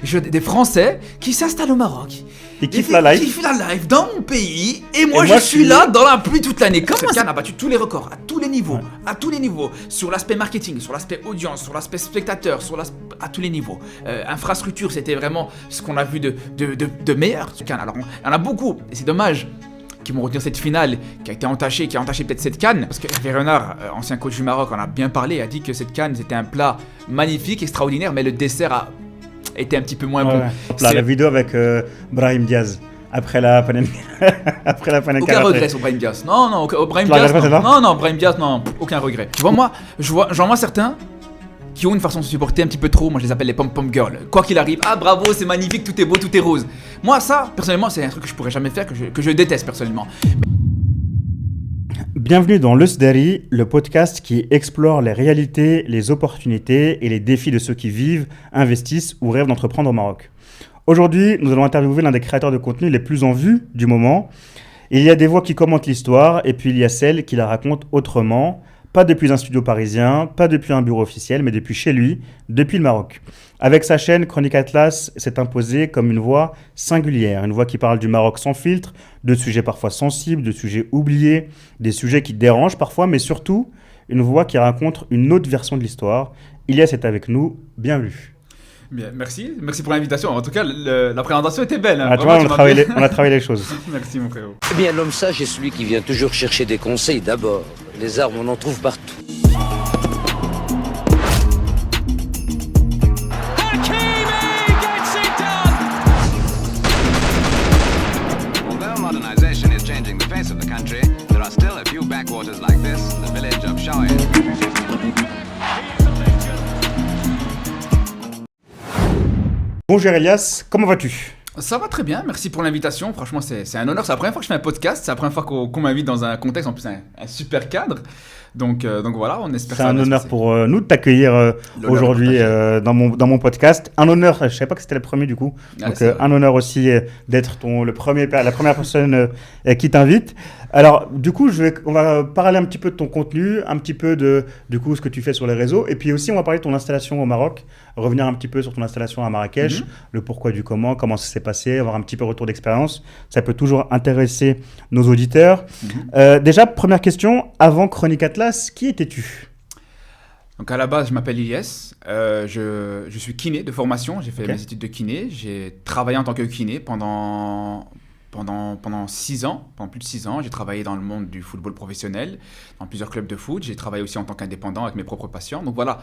Des Français qui s'installent au Maroc. Ils kiffent la life. Qui kiffent la life dans mon pays. Et moi, je suis là dans la pluie toute l'année. Comment ça a battu tous les records, à tous les niveaux. Ouais. À tous les niveaux. Sur l'aspect marketing, sur l'aspect audience, sur l'aspect spectateur, à tous les niveaux. Infrastructure, c'était vraiment ce qu'on a vu de meilleur. Alors, il y en a beaucoup. Et c'est dommage qui vont retenir cette finale qui a été entachée, qui a entaché peut-être cette CAN. Parce que Hervé Renard, ancien coach du Maroc, en a bien parlé, a dit que cette CAN, c'était un plat magnifique, extraordinaire, mais le dessert était un petit peu moins bon. La vidéo avec Brahim Diaz après la Panenka. Aucun regret sur Brahim Diaz. Non, Brahim Diaz. Non, Brahim Diaz, non, aucun regret. Tu vois, j'en vois certains qui ont une façon de se supporter un petit peu trop. Moi, je les appelle les pom-pom girls. Quoi qu'il arrive, bravo, c'est magnifique, tout est beau, tout est rose. Moi, ça, personnellement, c'est un truc que je pourrais jamais faire, que je déteste personnellement. Bienvenue dans Le Sdari, le podcast qui explore les réalités, les opportunités et les défis de ceux qui vivent, investissent ou rêvent d'entreprendre au Maroc. Aujourd'hui, nous allons interviewer l'un des créateurs de contenu les plus en vue du moment. Il y a des voix qui commentent l'histoire et puis il y a celles qui la racontent autrement. Pas depuis un studio parisien, pas depuis un bureau officiel, mais depuis chez lui, depuis le Maroc. Avec sa chaîne, Chronique Atlas s'est imposée comme une voix singulière, une voix qui parle du Maroc sans filtre, de sujets parfois sensibles, de sujets oubliés, des sujets qui dérangent parfois, mais surtout une voix qui raconte une autre version de l'histoire. Ilyes est avec nous, bienvenue. Bien, merci pour l'invitation. En tout cas, la présentation était belle. Hein. Vraiment, on a travaillé les choses. Merci mon frérot. Eh bien, l'homme sage est celui qui vient toujours chercher des conseils d'abord. Les armes, on en trouve partout. Although modernization is changing the face of the country, there are still a few backwaters like this, the village of Shawin. Bonjour Elias, comment vas-tu ? Ça va très bien, merci pour l'invitation. Franchement, c'est un honneur. C'est la première fois que je fais un podcast. C'est la première fois qu'on m'invite dans un contexte, en plus, un super cadre. Donc voilà, on espère. C'est un honneur pour nous de t'accueillir aujourd'hui dans mon podcast. Un honneur, je ne savais pas que c'était le premier du coup. Donc un honneur aussi d'être la première personne qui t'invite. Alors du coup, on va parler un petit peu de ton contenu, un petit peu de du coup ce que tu fais sur les réseaux, et puis aussi on va parler de ton installation au Maroc, revenir un petit peu sur ton installation à Marrakech, le pourquoi du comment ça s'est passé, avoir un petit peu retour d'expérience. Ça peut toujours intéresser nos auditeurs. Déjà, première question, avant Chronique Atlas, qui étais-tu ? Donc à la base, je m'appelle Ilyes, je suis kiné de formation, j'ai fait mes études de kiné, j'ai travaillé en tant que kiné pendant 6 ans, pendant plus de 6 ans, j'ai travaillé dans le monde du football professionnel, dans plusieurs clubs de foot, j'ai travaillé aussi en tant qu'indépendant avec mes propres patients, donc voilà,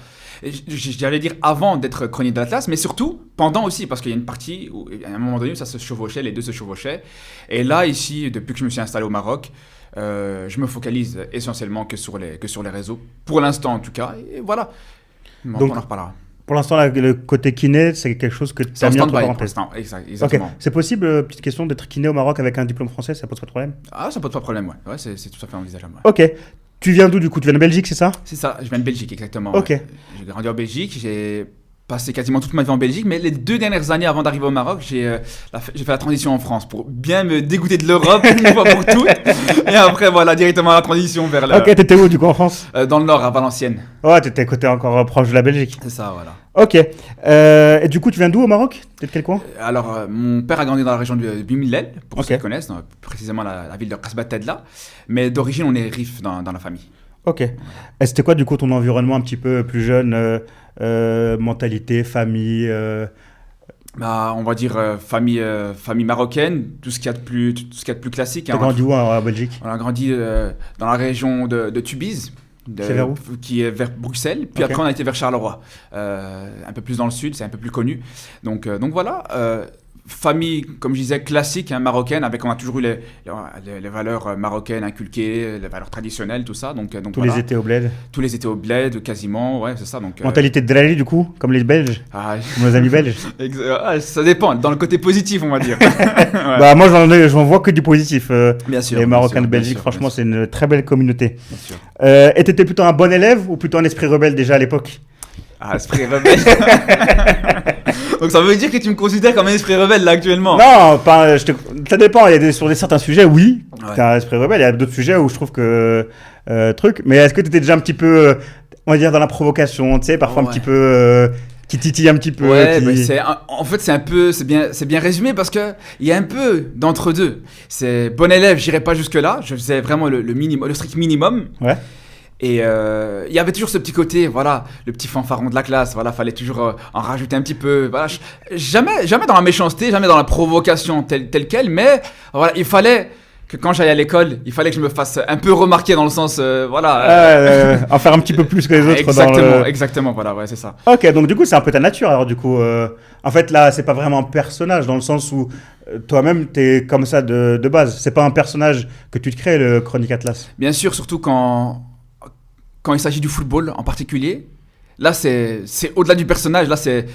j'allais dire avant d'être chronique de l'Atlas, mais surtout pendant aussi, parce qu'il y a une partie où à un moment donné ça se chevauchait, les deux se chevauchaient, et là ici, depuis que je me suis installé au Maroc, je me focalise essentiellement que sur les réseaux, pour l'instant en tout cas, et voilà, donc, on en reparlera. Pour l'instant, le côté kiné, c'est quelque chose que tu as mis entre parenthèses. Exactement. Okay. C'est possible, petite question, d'être kiné au Maroc avec un diplôme français, ça pose pas de problème ? Ah, ça pose pas de problème, ouais, c'est tout à fait envisageable. Ouais. Ok. Tu viens d'où du coup ? Tu viens de Belgique, c'est ça ? C'est ça, je viens de Belgique, exactement. Ok. Ouais. J'ai grandi en Belgique, j'ai passé quasiment toute ma vie en Belgique, mais les 2 dernières années avant d'arriver au Maroc, j'ai fait la transition en France pour bien me dégoûter de l'Europe une fois pour toutes. Et après, voilà, directement la transition vers Ok, t'étais où du coup en France ? Dans le nord, à Valenciennes. Ouais, t'étais côté encore proche de la Belgique. C'est ça, voilà. Ok. Et du coup, tu viens d'où au Maroc ? T'es de quel coin ? Alors, mon père a grandi dans la région de Bimilel, pour ceux qui connaissent, précisément la ville de Kasbah Tedla. Mais d'origine, on est Rif dans la famille. Ok. Et c'était quoi du coup ton environnement un petit peu plus jeune, mentalité, famille on va dire famille marocaine, tout ce qu'il y a de plus classique. T'as grandi où en Belgique ? On a grandi dans la région de Tubize. C'est vers où ? Qui est vers Bruxelles. Puis après, on a été vers Charleroi. Un peu plus dans le sud, c'est un peu plus connu. Donc voilà. Famille, comme je disais, classique, marocaine, on a toujours eu les valeurs marocaines inculquées, les valeurs traditionnelles, tout ça. Donc tous les étés au bled. Tous les étés au bled, quasiment, ouais, c'est ça. Donc, mentalité de drali, du coup, comme les Belges, comme nos amis belges. Ça dépend, dans le côté positif, on va dire. Ouais. Bah, moi, j'en vois que du positif. Bien sûr. Les Marocains de Belgique, franchement, c'est une très belle communauté. Bien sûr. Et t'étais plutôt un bon élève ou plutôt un esprit rebelle déjà à l'époque ? Esprit rebelle. Donc ça veut dire que tu me considères comme un esprit rebelle là actuellement ? Non, ça dépend. Sur certains sujets, oui, t'es un esprit rebelle. Il y a d'autres sujets où je trouve que mais est-ce que t'étais déjà un petit peu, on va dire, dans la provocation, tu sais, parfois un petit peu qui titille un petit peu. Ouais, qui... mais en fait, c'est bien résumé parce que il y a un peu d'entre deux. C'est bon élève, j'irai pas jusque là. Je faisais vraiment le minimum, le strict minimum. Ouais. Et il y avait toujours ce petit côté, voilà, le petit fanfaron de la classe. Voilà, fallait toujours en rajouter un petit peu. Voilà, jamais dans la méchanceté, jamais dans la provocation telle quelle. Mais voilà, il fallait que quand j'allais à l'école, il fallait que je me fasse un peu remarquer dans le sens, voilà. En faire un petit peu plus que les autres. Exactement, voilà, ouais, c'est ça. Ok, donc du coup, c'est un peu ta nature. Alors du coup, en fait, là, c'est pas vraiment un personnage dans le sens où toi-même, t'es comme ça de base. C'est pas un personnage que tu te crées, le Chronique Atlas. Bien sûr, surtout quand il s'agit du football en particulier. Là, c'est au-delà du personnage. Là, c'est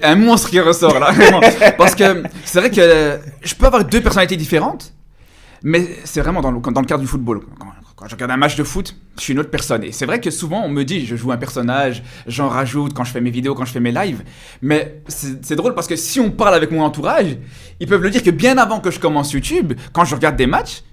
un monstre qui ressort, là. Vraiment. Parce que c'est vrai que je peux avoir deux personnalités différentes. Mais c'est vraiment dans le cadre du football. Quand je regarde un match de foot, je suis une autre personne. Et c'est vrai que souvent, on me dit, je joue un personnage, j'en rajoute quand je fais mes vidéos, quand je fais mes lives. Mais c'est drôle parce que si on parle avec mon entourage, ils peuvent le dire que bien avant que je commence YouTube, quand je regarde des matchs,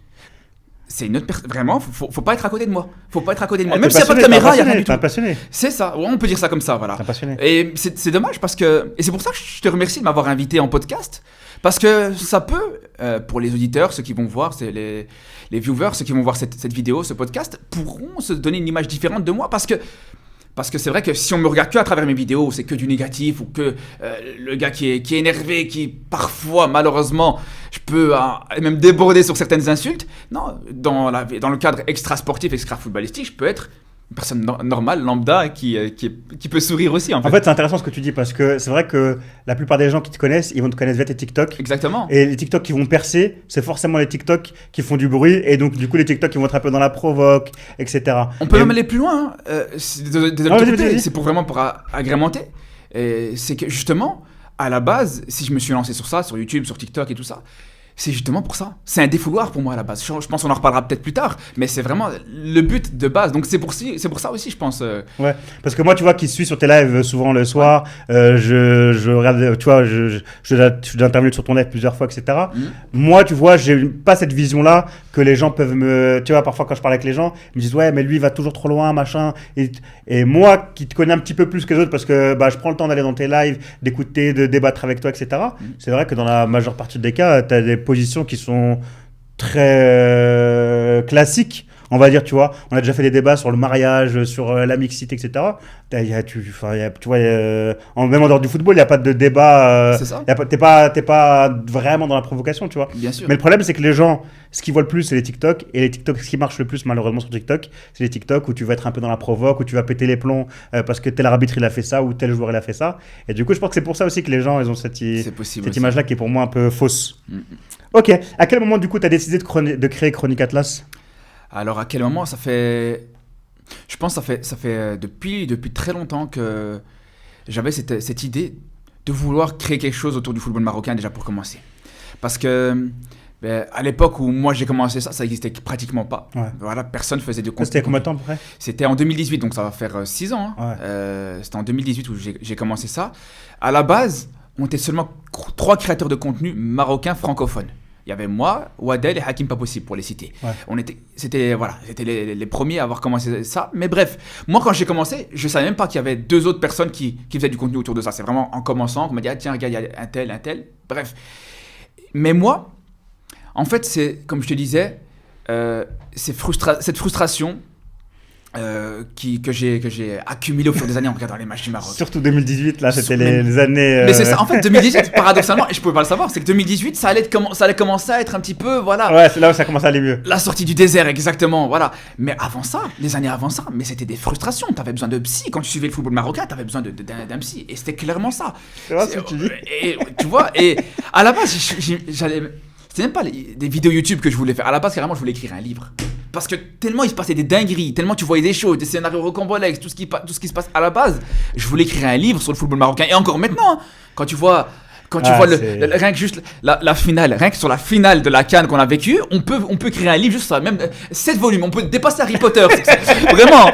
c'est une autre personne. Vraiment, faut pas être à côté de moi. Faut pas être à côté de moi. Même s'il n'y a pas de caméra, il n'y a rien du tout. T'es un passionné. C'est ça. Ouais, on peut dire ça comme ça, voilà. T'es un passionné. Et c'est dommage parce que... Et c'est pour ça que je te remercie de m'avoir invité en podcast. Parce que ça peut, pour les auditeurs, ceux qui vont voir, c'est les viewers, ceux qui vont voir cette vidéo, ce podcast, pourront se donner une image différente de moi. Parce que c'est vrai que si on me regarde que à travers mes vidéos, c'est que du négatif ou que le gars qui est énervé, qui parfois, malheureusement, je peux même déborder sur certaines insultes. Non, dans le cadre extra-sportif, extra-footballistique, je peux être une personne normale, lambda, qui peut sourire aussi. En fait, c'est intéressant ce que tu dis parce que c'est vrai que la plupart des gens qui te connaissent, ils vont te connaître via tes TikTok. Exactement. Et les TikTok qui vont percer, c'est forcément les TikTok qui font du bruit. Et donc, du coup, les TikTok qui vont être un peu dans la provoque, etc. On peut même aller plus loin. C'est pour agrémenter. C'est que justement, à la base, si je me suis lancé sur ça, sur YouTube, sur TikTok et tout ça, c'est justement pour ça. C'est un défouloir pour moi à la base. Je pense qu'on en reparlera peut-être plus tard, mais c'est vraiment le but de base. Donc c'est pour ça aussi, je pense. Ouais, parce que moi, tu vois, qui suis sur tes lives souvent le soir, je regarde, tu vois, je suis intervenu sur ton live plusieurs fois, etc. Moi, tu vois, j'ai pas cette vision-là que les gens peuvent tu vois, parfois quand je parle avec les gens, ils me disent ouais, mais lui, il va toujours trop loin, machin. Et moi, qui te connais un petit peu plus que les autres, parce que je prends le temps d'aller dans tes lives, d'écouter, de débattre avec toi, etc. C'est vrai que dans la majeure partie des cas, tu as des positions qui sont très classiques, on va dire, tu vois. On a déjà fait des débats sur le mariage, sur la mixité, etc. Tu vois, même en dehors du football, il n'y a pas de débat. C'est ça. T'es pas vraiment dans la provocation, tu vois. Bien sûr. Mais le problème, c'est que les gens, ce qu'ils voient le plus, c'est les TikTok. Et les TikTok, ce qui marche le plus, malheureusement, sur TikTok, c'est les TikTok où tu vas être un peu dans la provoque, où tu vas péter les plombs parce que tel arbitre, il a fait ça, ou tel joueur, il a fait ça. Et du coup, je pense que c'est pour ça aussi que les gens, ils ont cette image-là qui est pour moi un peu fausse. Ok. À quel moment, du coup, tu as décidé de créer Chronique Atlas ? Alors, à quel moment ça fait... Je pense que ça fait depuis très longtemps que j'avais cette idée de vouloir créer quelque chose autour du football marocain, déjà pour commencer. Parce que à l'époque où moi j'ai commencé ça n'existait pratiquement pas. Ouais. Voilà, personne faisait de contenu. C'était combien de temps à peu près ? C'était en 2018, donc ça va faire 6 ans. Hein. Ouais. C'était en 2018 où j'ai commencé ça. À la base, on était seulement 3 créateurs de contenu marocains francophones. Il y avait moi, Wadel et Hakim Pas Possible, pour les citer. Ouais. C'était les premiers à avoir commencé ça. Mais bref, moi quand j'ai commencé, je ne savais même pas qu'il y avait 2 autres personnes qui faisaient du contenu autour de ça. C'est vraiment en commençant qu'on m'a dit ah, tiens, regarde, il y a un tel. Bref. Mais moi, en fait, c'est, comme je te disais, cette frustration que j'ai accumulé au fil des années en regardant les matchs du Maroc. Surtout 2018, là, c'était les années... Mais c'est ça, en fait, 2018, paradoxalement, et je pouvais pas le savoir, c'est que 2018, ça allait commencer à être un petit peu, voilà... Ouais, c'est là où ça commence à aller mieux. La sortie du désert, exactement, voilà. Mais avant ça, les années avant ça, mais c'était des frustrations. T'avais besoin de psy. Quand tu suivais le football marocain, t'avais besoin d'un psy. Et c'était clairement ça. C'est vrai ce que tu dis. Et tu vois, et à la base, c'était même pas des vidéos YouTube que je voulais faire. À la base, carrément, je voulais écrire un livre. Parce que tellement il se passait des dingueries, tellement tu voyais des choses, des scénarios rocambolesques, tout ce qui se passe à la base. Je voulais écrire un livre sur le football marocain. Et encore maintenant, quand tu vois rien que juste la finale, rien que sur la finale de la CAN qu'on a vécue, on peut créer un livre juste sur ça, même 7 volumes, on peut dépasser Harry Potter. Vraiment,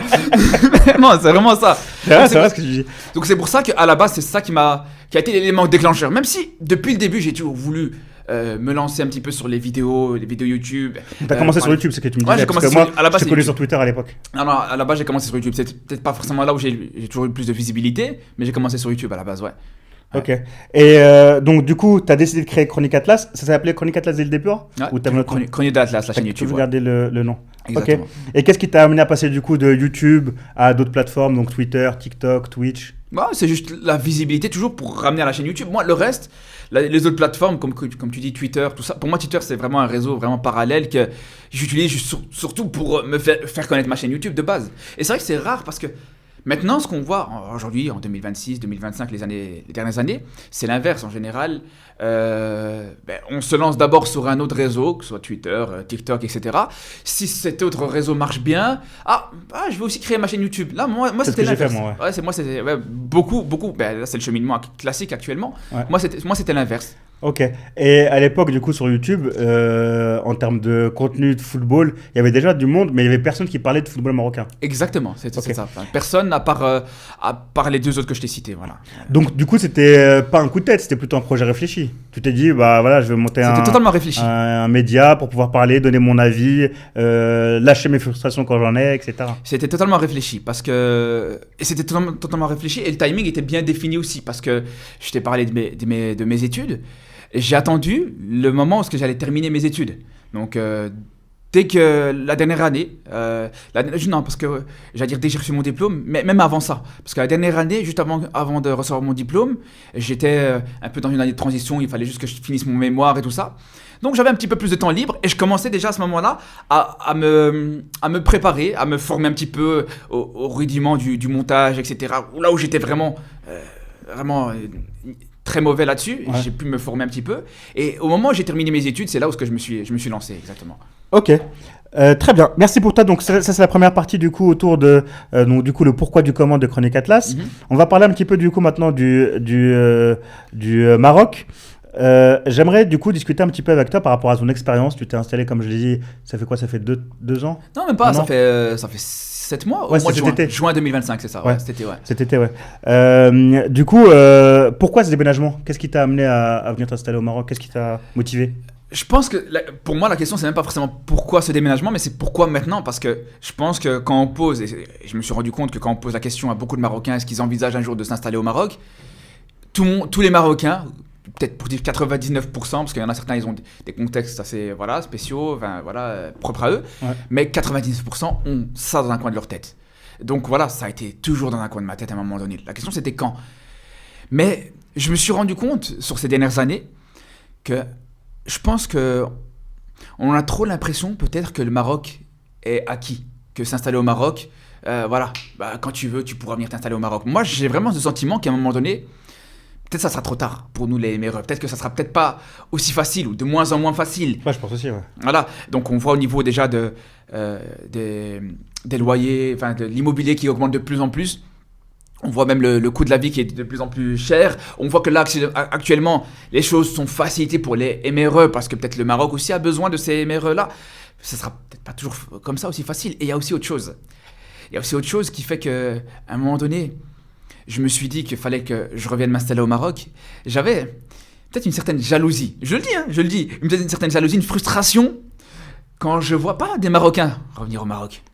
c'est vraiment ça. C'est vrai ce que tu dis. Donc c'est pour ça qu'à la base, c'est ça qui a été l'élément déclencheur. Même si depuis le début, j'ai toujours voulu me lancer un petit peu sur les vidéos YouTube. T'as commencé sur YouTube, c'est que tu me disais. Ouais, j'ai parce commencé que moi, à la base, je t'ai c'est connu YouTube. sur Twitter à l'époque. Non, à la base, j'ai commencé sur YouTube. C'est peut-être pas forcément là où j'ai toujours eu le plus de visibilité, mais j'ai commencé sur YouTube à la base, ouais. Ok. Et donc, du coup, tu as décidé de créer Chronique Atlas. Ça s'appelait Chronique Atlas dès le début? Ou t'as Chronique d'Atlas, la chaîne Tu YouTube. veux garder le nom. Exactement. Ok. Et qu'est-ce qui t'a amené à passer du coup de YouTube à d'autres plateformes, donc Twitter, TikTok, Twitch? Bah, c'est juste la visibilité toujours pour ramener à la chaîne YouTube. Moi, le reste, les autres plateformes, comme tu dis, Twitter, tout ça, pour moi, Twitter, c'est vraiment un réseau vraiment parallèle que j'utilise surtout pour me faire connaître ma chaîne YouTube de base. Et c'est vrai que c'est rare parce que maintenant, ce qu'on voit aujourd'hui, en 2026, 2025, les dernières années, c'est l'inverse. En général, on se lance d'abord sur un autre réseau, que ce soit Twitter, TikTok, etc. Si cet autre réseau marche bien, je vais aussi créer ma chaîne YouTube. Là, moi C'est ce c'était que j'ai fait, l'inverse. moi, Ouais, beaucoup. Là, c'est le cheminement classique actuellement. Ouais. Moi, c'était l'inverse. Ok. Et à l'époque, du coup, sur YouTube, en termes de contenu de football, il y avait déjà du monde, mais il y avait personne qui parlait de football marocain. Exactement, c'est Ok. ça. Enfin, personne à part les deux autres que je t'ai cités, voilà. Donc, du coup, c'était pas un coup de tête, c'était plutôt un projet réfléchi. Tu t'es dit, bah voilà, je vais monter C'était totalement réfléchi. un média pour pouvoir parler, donner mon avis, lâcher mes frustrations quand j'en ai, etc. C'était totalement réfléchi parce que et c'était totalement réfléchi et le timing était bien défini aussi parce que je t'ai parlé de mes études. Et j'ai attendu le moment où j'allais terminer mes études. Donc dès que la dernière année, non parce que j'allais dire dès que j'ai reçu mon diplôme, mais même avant ça, parce que la dernière année, juste avant de recevoir mon diplôme, j'étais un peu dans une année de transition. Il fallait juste que je finisse mon mémoire et tout ça. Donc j'avais un petit peu plus de temps libre et je commençais déjà à ce moment-là à me préparer, à me former un petit peu au rudiment du montage, etc. Là où j'étais vraiment très mauvais là-dessus, Ouais. j'ai pu me former un petit peu. Et au moment où j'ai terminé mes études, c'est là où je me suis lancé, exactement. Ok. Très bien. Merci pour toi. Donc ça c'est la première partie du coup autour de donc du coup le pourquoi du comment de Chronique Atlas. Mhm. On va parler un petit peu du coup maintenant du Maroc. J'aimerais du coup discuter un petit peu avec toi par rapport à ton expérience. Tu t'es installé, comme je l'ai dit, ça fait quoi? Ça fait deux ans? Non, même pas, Ah, ça fait 7 mois, Ouais, au mois de c'est juin. cet été. Juin 2025, c'est ça, Ouais. cet été, ouais. Cet été, ouais. Du coup, pourquoi ce déménagement? Qu'est-ce qui t'a amené à venir t'installer au Maroc? Qu'est-ce qui t'a motivé? Je pense que pour moi la question c'est même pas forcément pourquoi ce déménagement, mais c'est pourquoi maintenant, parce que je pense que quand on pose, et je me suis rendu compte que quand on pose la question à beaucoup de Marocains, est-ce qu'ils envisagent un jour de s'installer au Maroc, tous les Marocains, peut-être pour dire 99%, parce qu'il y en a certains, ils ont des contextes assez spéciaux, propres à eux, Ouais. mais 99% ont ça dans un coin de leur tête. Donc voilà, ça a été toujours dans un coin de ma tête à un moment donné. La question c'était quand. Mais je me suis rendu compte sur ces dernières années que je pense que on a trop l'impression peut-être que le Maroc est acquis, que s'installer au Maroc, quand tu veux, tu pourras venir t'installer au Maroc. Moi, j'ai vraiment ce sentiment qu'à un moment donné, peut-être ça sera trop tard pour nous les émireux. Peut-être que ça sera peut-être pas aussi facile ou de moins en moins facile. Ouais, je pense aussi, ouais. Voilà, donc on voit au niveau déjà des loyers, enfin de l'immobilier qui augmente de plus en plus. On voit même le coût de la vie qui est de plus en plus cher. On voit que là, actuellement, les choses sont facilitées pour les émireux parce que peut-être le Maroc aussi a besoin de ces émireux-là. Ça sera peut-être pas toujours comme ça aussi facile. Et il y a aussi autre chose. Il y a aussi autre chose qui fait qu'à un moment donné, je me suis dit qu'il fallait que je revienne m'installer au Maroc. J'avais peut-être une certaine jalousie. Je le dis. Peut-être une certaine jalousie, une frustration quand je vois pas des Marocains revenir au Maroc,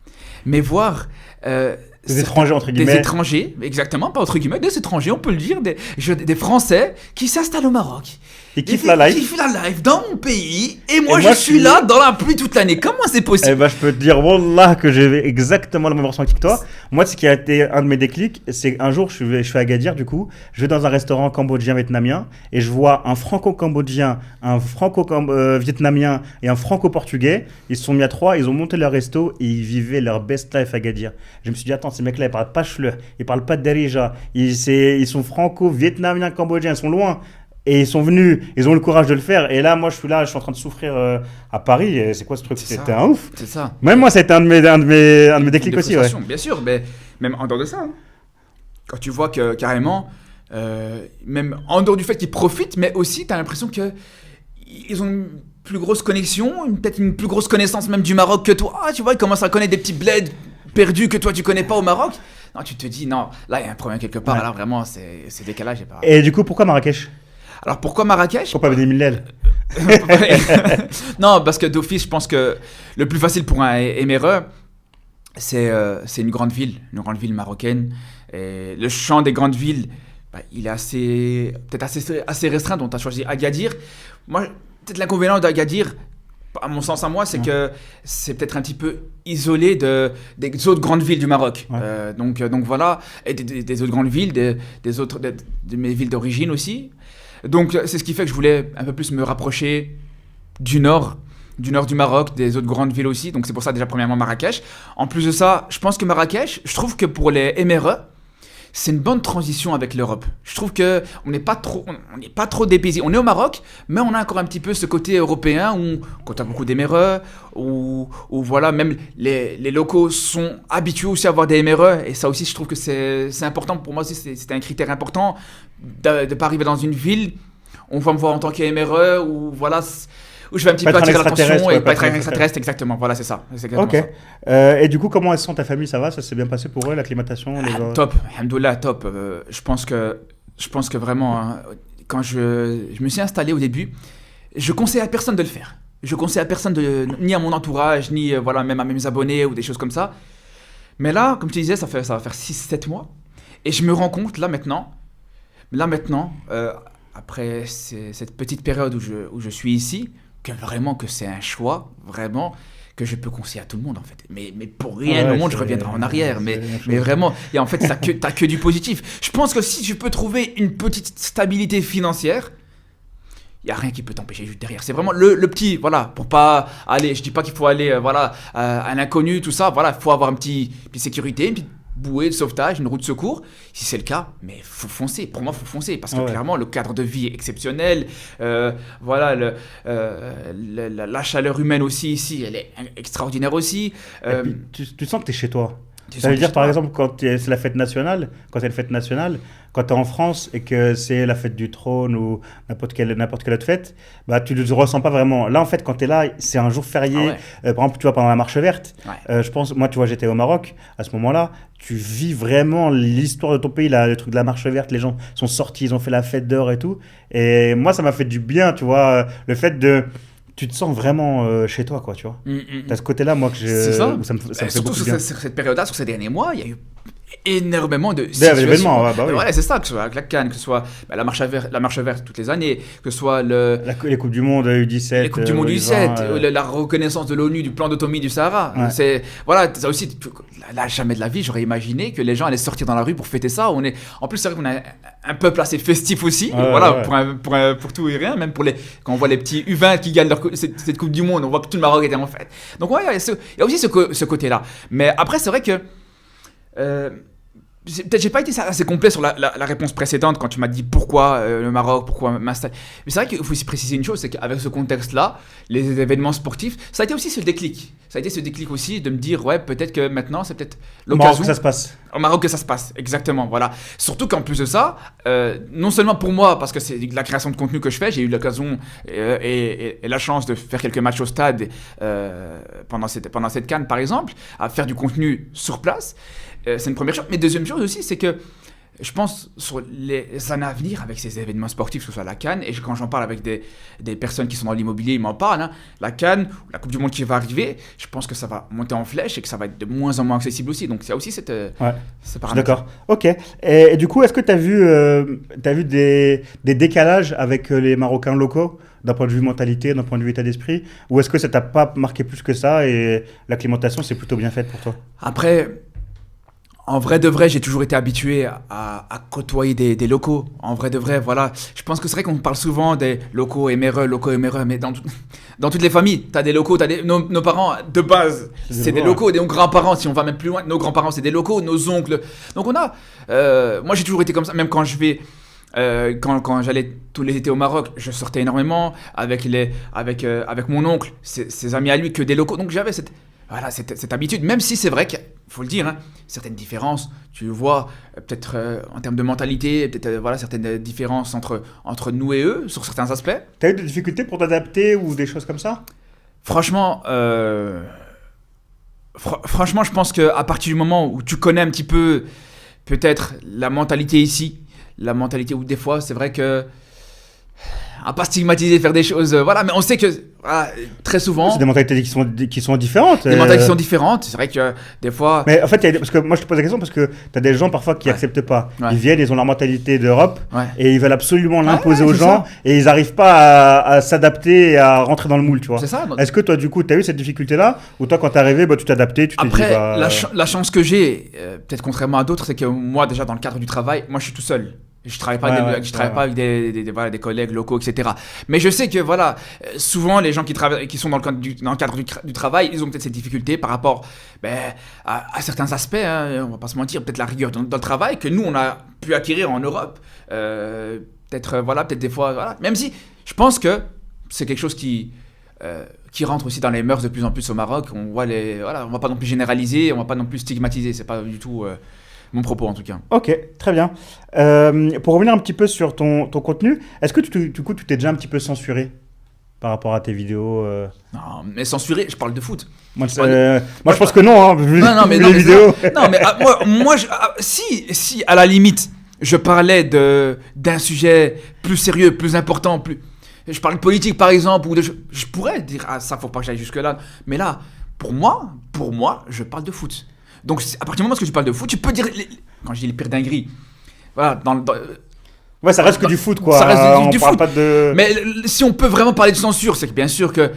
mais voir Des étrangers, entre guillemets. des étrangers, exactement, pas entre guillemets, des étrangers, on peut le dire, des Français qui s'installent au Maroc. Ils kiffent la life. Qui kiffent la life dans mon pays, et moi, moi, je suis là dans la pluie toute l'année. Comment c'est possible? Eh ben, je peux te dire, wallah, que j'ai exactement le même ressenti que toi. Moi, ce qui a été un de mes déclics, c'est un jour, je suis à Agadir, du coup, je vais dans un restaurant cambodgien-vietnamien et je vois un franco-cambodgien, un franco-vietnamien et un franco-portugais. Ils se sont mis à trois, ils ont monté leur resto et ils vivaient leur best life à Agadir. Je me suis dit, attends, ces mecs-là, ils parlent pas chleur, ils parlent pas de Darija, ils sont franco-vietnamiens, cambodgiens, ils sont loin. Et ils sont venus, ils ont le courage de le faire. Et là, moi, je suis en train de souffrir à Paris. Et c'est quoi ce truc? C'est C'était ça. un ouf. C'est ça. Même moi, c'était un de mes déclics De aussi. Ouais. frustration, bien sûr, mais même en dehors de ça, hein. Quand tu vois que carrément, même en dehors du fait qu'ils profitent, mais aussi tu as l'impression qu'ils ont une plus grosse connexion, peut-être une plus grosse connaissance même du Maroc que toi. Ah, tu vois, ils commencent à connaître des petits bleds perdus que toi tu connais pas au Maroc. Non, tu te dis, non, là il y a un problème quelque part, Ouais. là vraiment c'est décalage. Et du coup, pourquoi Marrakech? Alors pourquoi Marrakech? Pourquoi pas Beni Mellel? Non, parce que d'office, je pense que le plus facile pour un émireux, c'est une grande ville marocaine. Et le champ des grandes villes, il est peut-être assez restreint, donc tu as choisi Agadir. Moi, peut-être l'inconvénient d'Agadir, à mon sens à moi, c'est que c'est peut-être un petit peu isolé des autres grandes villes du Maroc. Ouais. Donc voilà, et des autres grandes villes, de mes villes d'origine aussi. Donc c'est ce qui fait que je voulais un peu plus me rapprocher du nord du Maroc, des autres grandes villes aussi. Donc c'est pour ça déjà premièrement Marrakech. En plus de ça, je pense que Marrakech, je trouve que pour les émireux, c'est une bonne transition avec l'Europe. Je trouve que on n'est pas trop dépaysé. On est au Maroc, mais on a encore un petit peu ce côté européen où quand on a beaucoup d'émireux, où voilà, même les locaux sont habitués aussi à avoir des émireux. Et ça aussi, je trouve que c'est important. Pour moi aussi, c'est un critère important de pas arriver dans une ville, on va me voir en tant qu'émireux, ou voilà, où je vais un petit peu attirer l'attention et pas être un extraterrestre, exactement. Voilà, c'est ça. C'est exactement ça. Et du coup, comment elles sont ta famille? Ça va? Ça s'est bien passé pour eux, l'acclimatation? Top, alhamdoulilah, top. Je pense que vraiment, hein, quand je me suis installé au début, je conseille à personne de le faire. Je conseille à personne, ni à mon entourage, ni voilà, même à mes abonnés ou des choses comme ça. Mais là, comme tu disais, ça va faire 6-7 mois. Et je me rends compte, là maintenant, après cette petite période où je suis ici, que c'est un choix, vraiment, que je peux conseiller à tout le monde, en fait. Mais pour rien au monde, je reviendrai en arrière. Mais vraiment, et en fait, t'as que du positif. Je pense que si je peux trouver une petite stabilité financière, il n'y a rien qui peut t'empêcher juste derrière. C'est vraiment le petit, voilà, pour pas aller, je dis pas qu'il faut aller, voilà, à l'inconnu, tout ça, voilà, il faut avoir une petite sécurité, une petite bouée de sauvetage, une roue de secours. Si c'est le cas, mais faut foncer. Pour moi, faut foncer parce que clairement, le cadre de vie est exceptionnel. Voilà, la chaleur humaine aussi ici, elle est extraordinaire aussi. Et puis, tu sens que tu es chez toi. Ça veut dire, par exemple, quand c'est la fête nationale, quand c'est une fête nationale, quand tu es en France et que c'est la fête du trône ou n'importe quelle autre fête, bah, tu ne le ressens pas vraiment. Là, en fait, quand tu es là, c'est un jour férié. Par exemple, tu vois, pendant la marche verte, je pense, moi, tu vois, j'étais au Maroc à ce moment-là. Tu vis vraiment l'histoire de ton pays, là, le truc de la marche verte. Les gens sont sortis, ils ont fait la fête dehors et tout. Et moi, ça m'a fait du bien, tu vois, le fait de... Tu te sens vraiment chez toi, quoi, tu vois. T'as ce côté-là, moi, c'est ça. Ça me fait surtout beaucoup de bien. sur cette période-là, sur ces derniers mois, il y a eu énormément de situations. Oui. C'est ça, que ce soit avec la CAN, que ce soit la marche verte toutes les années, que ce soit les Coupes du Monde U17. Les Coupes du Monde U17, la reconnaissance de l'ONU du plan d'autonomie du Sahara. Ouais. Voilà, ça aussi, là, jamais de la vie, j'aurais imaginé que les gens allaient sortir dans la rue pour fêter ça. En plus, c'est vrai qu'on a un peuple assez festif aussi, pour tout et rien, même quand on voit les petits U20 qui gagnent cette Coupe du Monde, on voit que tout le Maroc était en fête. Donc il y a aussi ce côté-là. Mais après, c'est vrai que peut-être j'ai pas été assez complet sur la réponse précédente quand tu m'as dit pourquoi le Maroc, pourquoi m'installer. Mais c'est vrai qu'il faut aussi préciser une chose, c'est qu'avec ce contexte-là, les événements sportifs, ça a été aussi ce déclic. Ça a été ce déclic aussi de me dire, peut-être que maintenant, c'est peut-être l'occasion. Au Maroc que ça se passe. Au Maroc que ça se passe, exactement, voilà. Surtout qu'en plus de ça, non seulement pour moi, parce que c'est de la création de contenu que je fais, j'ai eu l'occasion et la chance de faire quelques matchs au stade pendant cette CAN, par exemple, à faire du contenu sur place. C'est une première chose. Mais deuxième chose aussi, c'est que je pense sur les années à venir avec ces événements sportifs, que ce soit la CAN, et quand j'en parle avec des personnes qui sont dans l'immobilier, ils m'en parlent, la CAN, la Coupe du Monde qui va arriver, je pense que ça va monter en flèche et que ça va être de moins en moins accessible aussi. Donc il y a aussi cette paramètre. D'accord. Ok. Et du coup, est-ce que tu as vu des décalages avec les Marocains locaux d'un point de vue mentalité, d'un point de vue état d'esprit, ou est-ce que ça t'a pas marqué plus que ça et l'acclimatation s'est plutôt bien faite pour toi? Après, en vrai de vrai, j'ai toujours été habitué à côtoyer des locaux. En vrai de vrai, voilà. Je pense que c'est vrai qu'on parle souvent des locaux éméreux, mais dans toutes les familles, t'as des locaux, nos parents de base, c'est des locaux, nos grands-parents, si on va même plus loin, nos grands-parents c'est des locaux, nos oncles. Donc on a, moi j'ai toujours été comme ça, même quand je vais, quand j'allais tous les étés au Maroc, je sortais énormément avec mon oncle, ses amis à lui, que des locaux. Donc j'avais cette habitude, même si c'est vrai qu'il faut le dire, certaines différences, tu vois, peut-être en termes de mentalité, peut-être certaines différences entre nous et eux sur certains aspects. T'as eu des difficultés pour t'adapter ou des choses comme ça? Franchement, je pense qu'à partir du moment où tu connais un petit peu peut-être la mentalité ici, la mentalité où des fois c'est vrai que pas stigmatiser, faire des choses, voilà, mais on sait que très souvent, C'est des mentalités qui sont différentes. les mentalités sont différentes. C'est vrai que des fois, Mais en fait, parce que moi je te pose la question parce que tu as des gens parfois qui acceptent pas. Ouais. Ils viennent, ils ont leur mentalité d'Europe Ouais. et ils veulent absolument l'imposer ouais, aux c'est gens et ils n'arrivent pas à s'adapter et à rentrer dans le moule, tu vois. c'est ça. Est-ce que toi, du coup, tu as eu cette difficulté-là ou toi, quand t'es arrivé, tu t'es adapté, tu t'es dit, Après, bah, la chance que j'ai, peut-être contrairement à d'autres, c'est que moi, déjà dans le cadre du travail, moi je suis tout seul. Je travaille pas, pas avec voilà, des collègues locaux, etc. Mais je sais que voilà, souvent les gens qui sont dans le cadre du travail, ils ont peut-être cette difficulté par rapport à certains aspects. Hein, on va pas se mentir, peut-être la rigueur dans le travail que nous on a pu acquérir en Europe. Peut-être des fois, voilà. Même si je pense que c'est quelque chose qui rentre aussi dans les mœurs de plus en plus au Maroc. On va pas non plus généraliser, on va pas non plus stigmatiser. C'est pas du tout mon propos en tout cas. Ok, très bien. Pour revenir un petit peu sur ton contenu, est-ce que tu t'es déjà un petit peu censuré par rapport à tes vidéos Non, mais censuré, je parle de foot. Moi, je pense que non, hein, vu mais les vidéos. Non, mais si à la limite, je parlais d'un sujet plus sérieux, plus important, je parle de politique par exemple, je pourrais dire ça, faut pas que j'aille jusque là. Mais là, pour moi, je parle de foot. Donc à partir du moment où tu parles de foot, tu peux dire quand je dis les pires dingueries. Voilà, Ouais, ça reste que du foot, quoi. Ça reste du on parle foot. pas de... Mais si on peut vraiment parler de censure, c'est que bien sûr que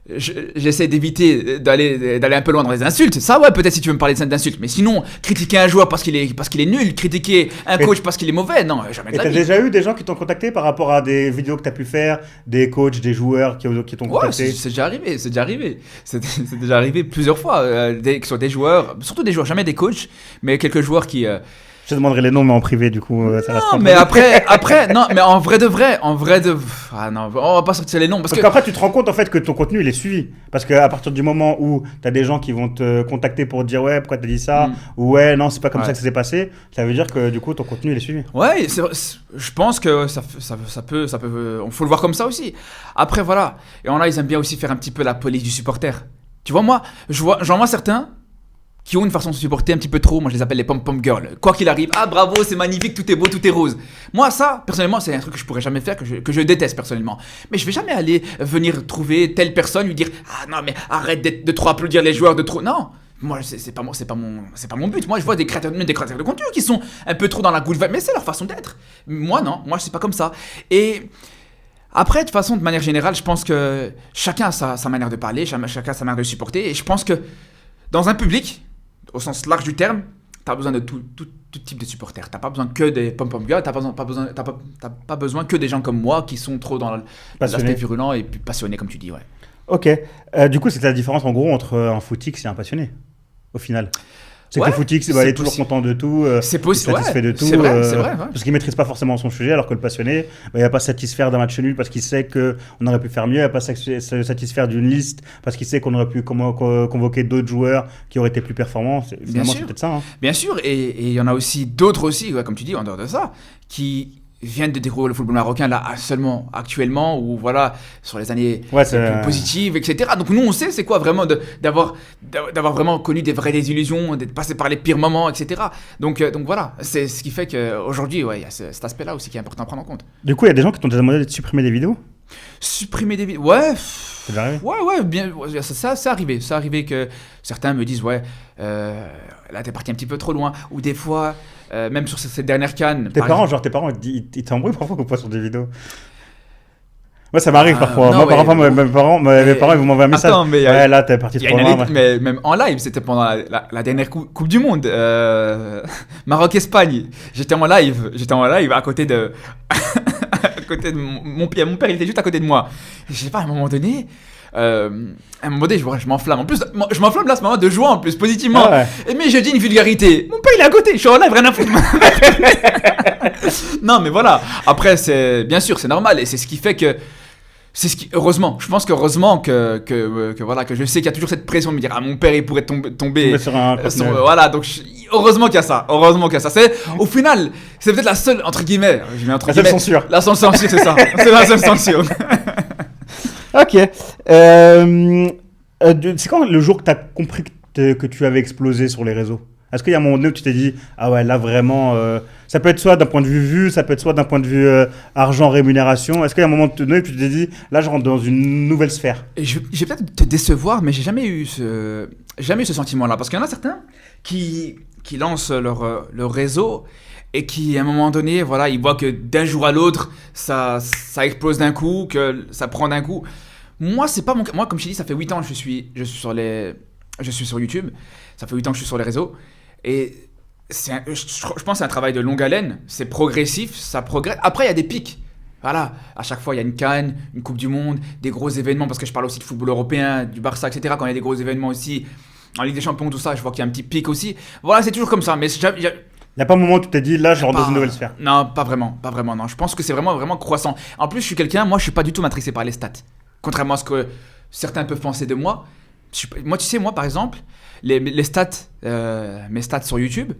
j'essaie d'éviter d'aller un peu loin dans les insultes. Ça, ouais, peut-être si tu veux me parler d'insultes. Mais sinon, critiquer un joueur parce qu'il est nul, critiquer un coach parce qu'il est mauvais, non, jamais de Et la t'as vie. déjà eu des gens qui t'ont contacté par rapport à des vidéos que t'as pu faire, des coachs, des joueurs qui t'ont Ouais, contacté? c'est déjà arrivé. C'est déjà arrivé plusieurs fois. Que ce soit des joueurs, surtout des joueurs, jamais des coachs, mais quelques joueurs qui. Je te demanderai les noms, mais en privé, du coup, ça reste Non, entre mais nous. après, non, mais en vrai de vrai, ah non, on va pas sortir les noms parce Parce que. qu'après, tu te rends compte en fait que ton contenu il est suivi. Parce qu'à partir du moment où tu as des gens qui vont te contacter pour te dire ouais, pourquoi t'as dit ça, ou ouais, non, c'est pas comme ça que ça s'est passé, ça veut dire que du coup ton contenu il est suivi. Ouais, je pense que ça peut, on faut le voir comme ça aussi. Après, voilà. Et là, ils aiment bien aussi faire un petit peu la police du supporter. Tu vois, moi, j'en vois certains qui ont une façon de se supporter un petit peu trop. Moi, je les appelle les pom-pom girls. Quoi qu'il arrive, bravo, c'est magnifique, tout est beau, tout est rose. Moi, ça, personnellement, c'est un truc que je pourrais jamais faire, que je déteste personnellement. Mais je vais jamais aller venir trouver telle personne, lui dire non, mais arrête de trop applaudir les joueurs, de trop. Non! Moi, c'est pas mon but. Moi, je vois des créateurs de contenu qui sont un peu trop dans la good vibe, mais c'est leur façon d'être. Moi, non. Moi, c'est pas comme ça. Et après, de toute façon, de manière générale, je pense que chacun a sa manière de parler, chacun a sa manière de supporter. Et je pense que dans un public, au sens large du terme, t'as besoin de tout type de supporters. T'as pas besoin que des pom-pom girls, t'as pas besoin que des gens comme moi qui sont trop dans l'aspect virulent et puis passionnés, comme tu dis, ouais. Ok. Du coup, c'est la différence en gros entre un footix et un passionné, au final. C'est que le footix, il est toujours content de tout, c'est possible, satisfait de tout, c'est vrai, ouais. parce qu'il maîtrise pas forcément son sujet, alors que le passionné, il va pas se satisfaire d'un match nul parce qu'il sait qu'on aurait pu faire mieux, il va pas se satisfaire d'une liste parce qu'il sait qu'on aurait pu convoquer d'autres joueurs qui auraient été plus performants. Finalement, c'est peut-être ça. Hein. Bien sûr, et il y en a aussi d'autres aussi, ouais, comme tu dis, en dehors de ça, qui viennent de découvrir le football marocain là seulement actuellement ou voilà sur les années plus positives, etc. Donc nous on sait c'est quoi vraiment d'avoir vraiment connu des vraies désillusions, d'être passé par les pires moments, etc. Donc voilà, c'est ce qui fait qu'aujourd'hui il y a cet aspect là aussi qui est important à prendre en compte. Du coup il y a des gens qui t'ont demandé de supprimer des vidéos? Supprimer des vidéos, ouais. C'est déjà arrivé? Ouais, bien, ça c'est arrivé. C'est arrivé que certains me disent ouais, là t'es parti un petit peu trop loin. Ou des fois, même sur cette dernière CAN. Tes parents ils t'embrouillent parfois ou pas sur des vidéos? Moi ça m'arrive parfois. Non, mes parents ils vont m'envoyer un message. Attends, mais ouais, là t'es parti trop loin. Mais même en live, c'était pendant la dernière coupe du Monde, Maroc-Espagne. J'étais en live à côté de. À côté de mon père, il était juste à côté de moi. Je sais pas, à un moment donné, je m'enflamme. En plus, je m'enflamme là, à ce moment de joie en plus, positivement. Ah ouais. Mais je dis une vulgarité. Mon père, il est à côté. Je suis en live, rien à foutre. Non, mais voilà. Après, bien sûr, c'est normal. Et c'est ce qui fait que. Heureusement, je pense qu'heureusement que je sais qu'il y a toujours cette pression de me dire mon père il pourrait tomber sur un voilà, donc heureusement qu'il y a ça. Au final, c'est peut-être la seule entre guillemets, seule censure. La seule censure, c'est ça. C'est la seule censure. Ok. C'est quand le jour que tu as compris que tu avais explosé sur les réseaux? Est-ce qu'il y a un moment donné où tu t'es dit, ah ouais, là vraiment, ça peut être soit d'un point de vue, ça peut être soit d'un point de vue argent, rémunération. Est-ce qu'il y a un moment donné où tu t'es dit, là je rentre dans une nouvelle sphère? Et je vais peut-être te décevoir, mais j'ai jamais eu ce sentiment-là. Parce qu'il y en a certains qui lancent leur réseau et qui, à un moment donné, voilà, ils voient que d'un jour à l'autre, ça explose d'un coup, que ça prend d'un coup. Moi, c'est pas mon cas. Moi, comme je t'ai dit, ça fait 8 ans que je suis sur YouTube. Ça fait 8 ans que je suis sur les réseaux. Et je pense que c'est un travail de longue haleine. C'est progressif, ça progresse. Après, il y a des pics. Voilà, à chaque fois, il y a une CAN, une Coupe du Monde, des gros événements, parce que je parle aussi de football européen, du Barça, etc. Quand il y a des gros événements aussi, en Ligue des Champions, tout ça, je vois qu'il y a un petit pic aussi. Voilà, c'est toujours comme ça. Mais il n'y a pas un moment où tu t'es dit, là, je rentre dans une nouvelle sphère? Non, pas vraiment, non. Je pense que c'est vraiment croissant. En plus, je suis pas du tout matrixé par les stats. Contrairement à ce que certains peuvent penser de moi. Moi, tu sais, moi, par exemple, les stats, mes stats sur YouTube,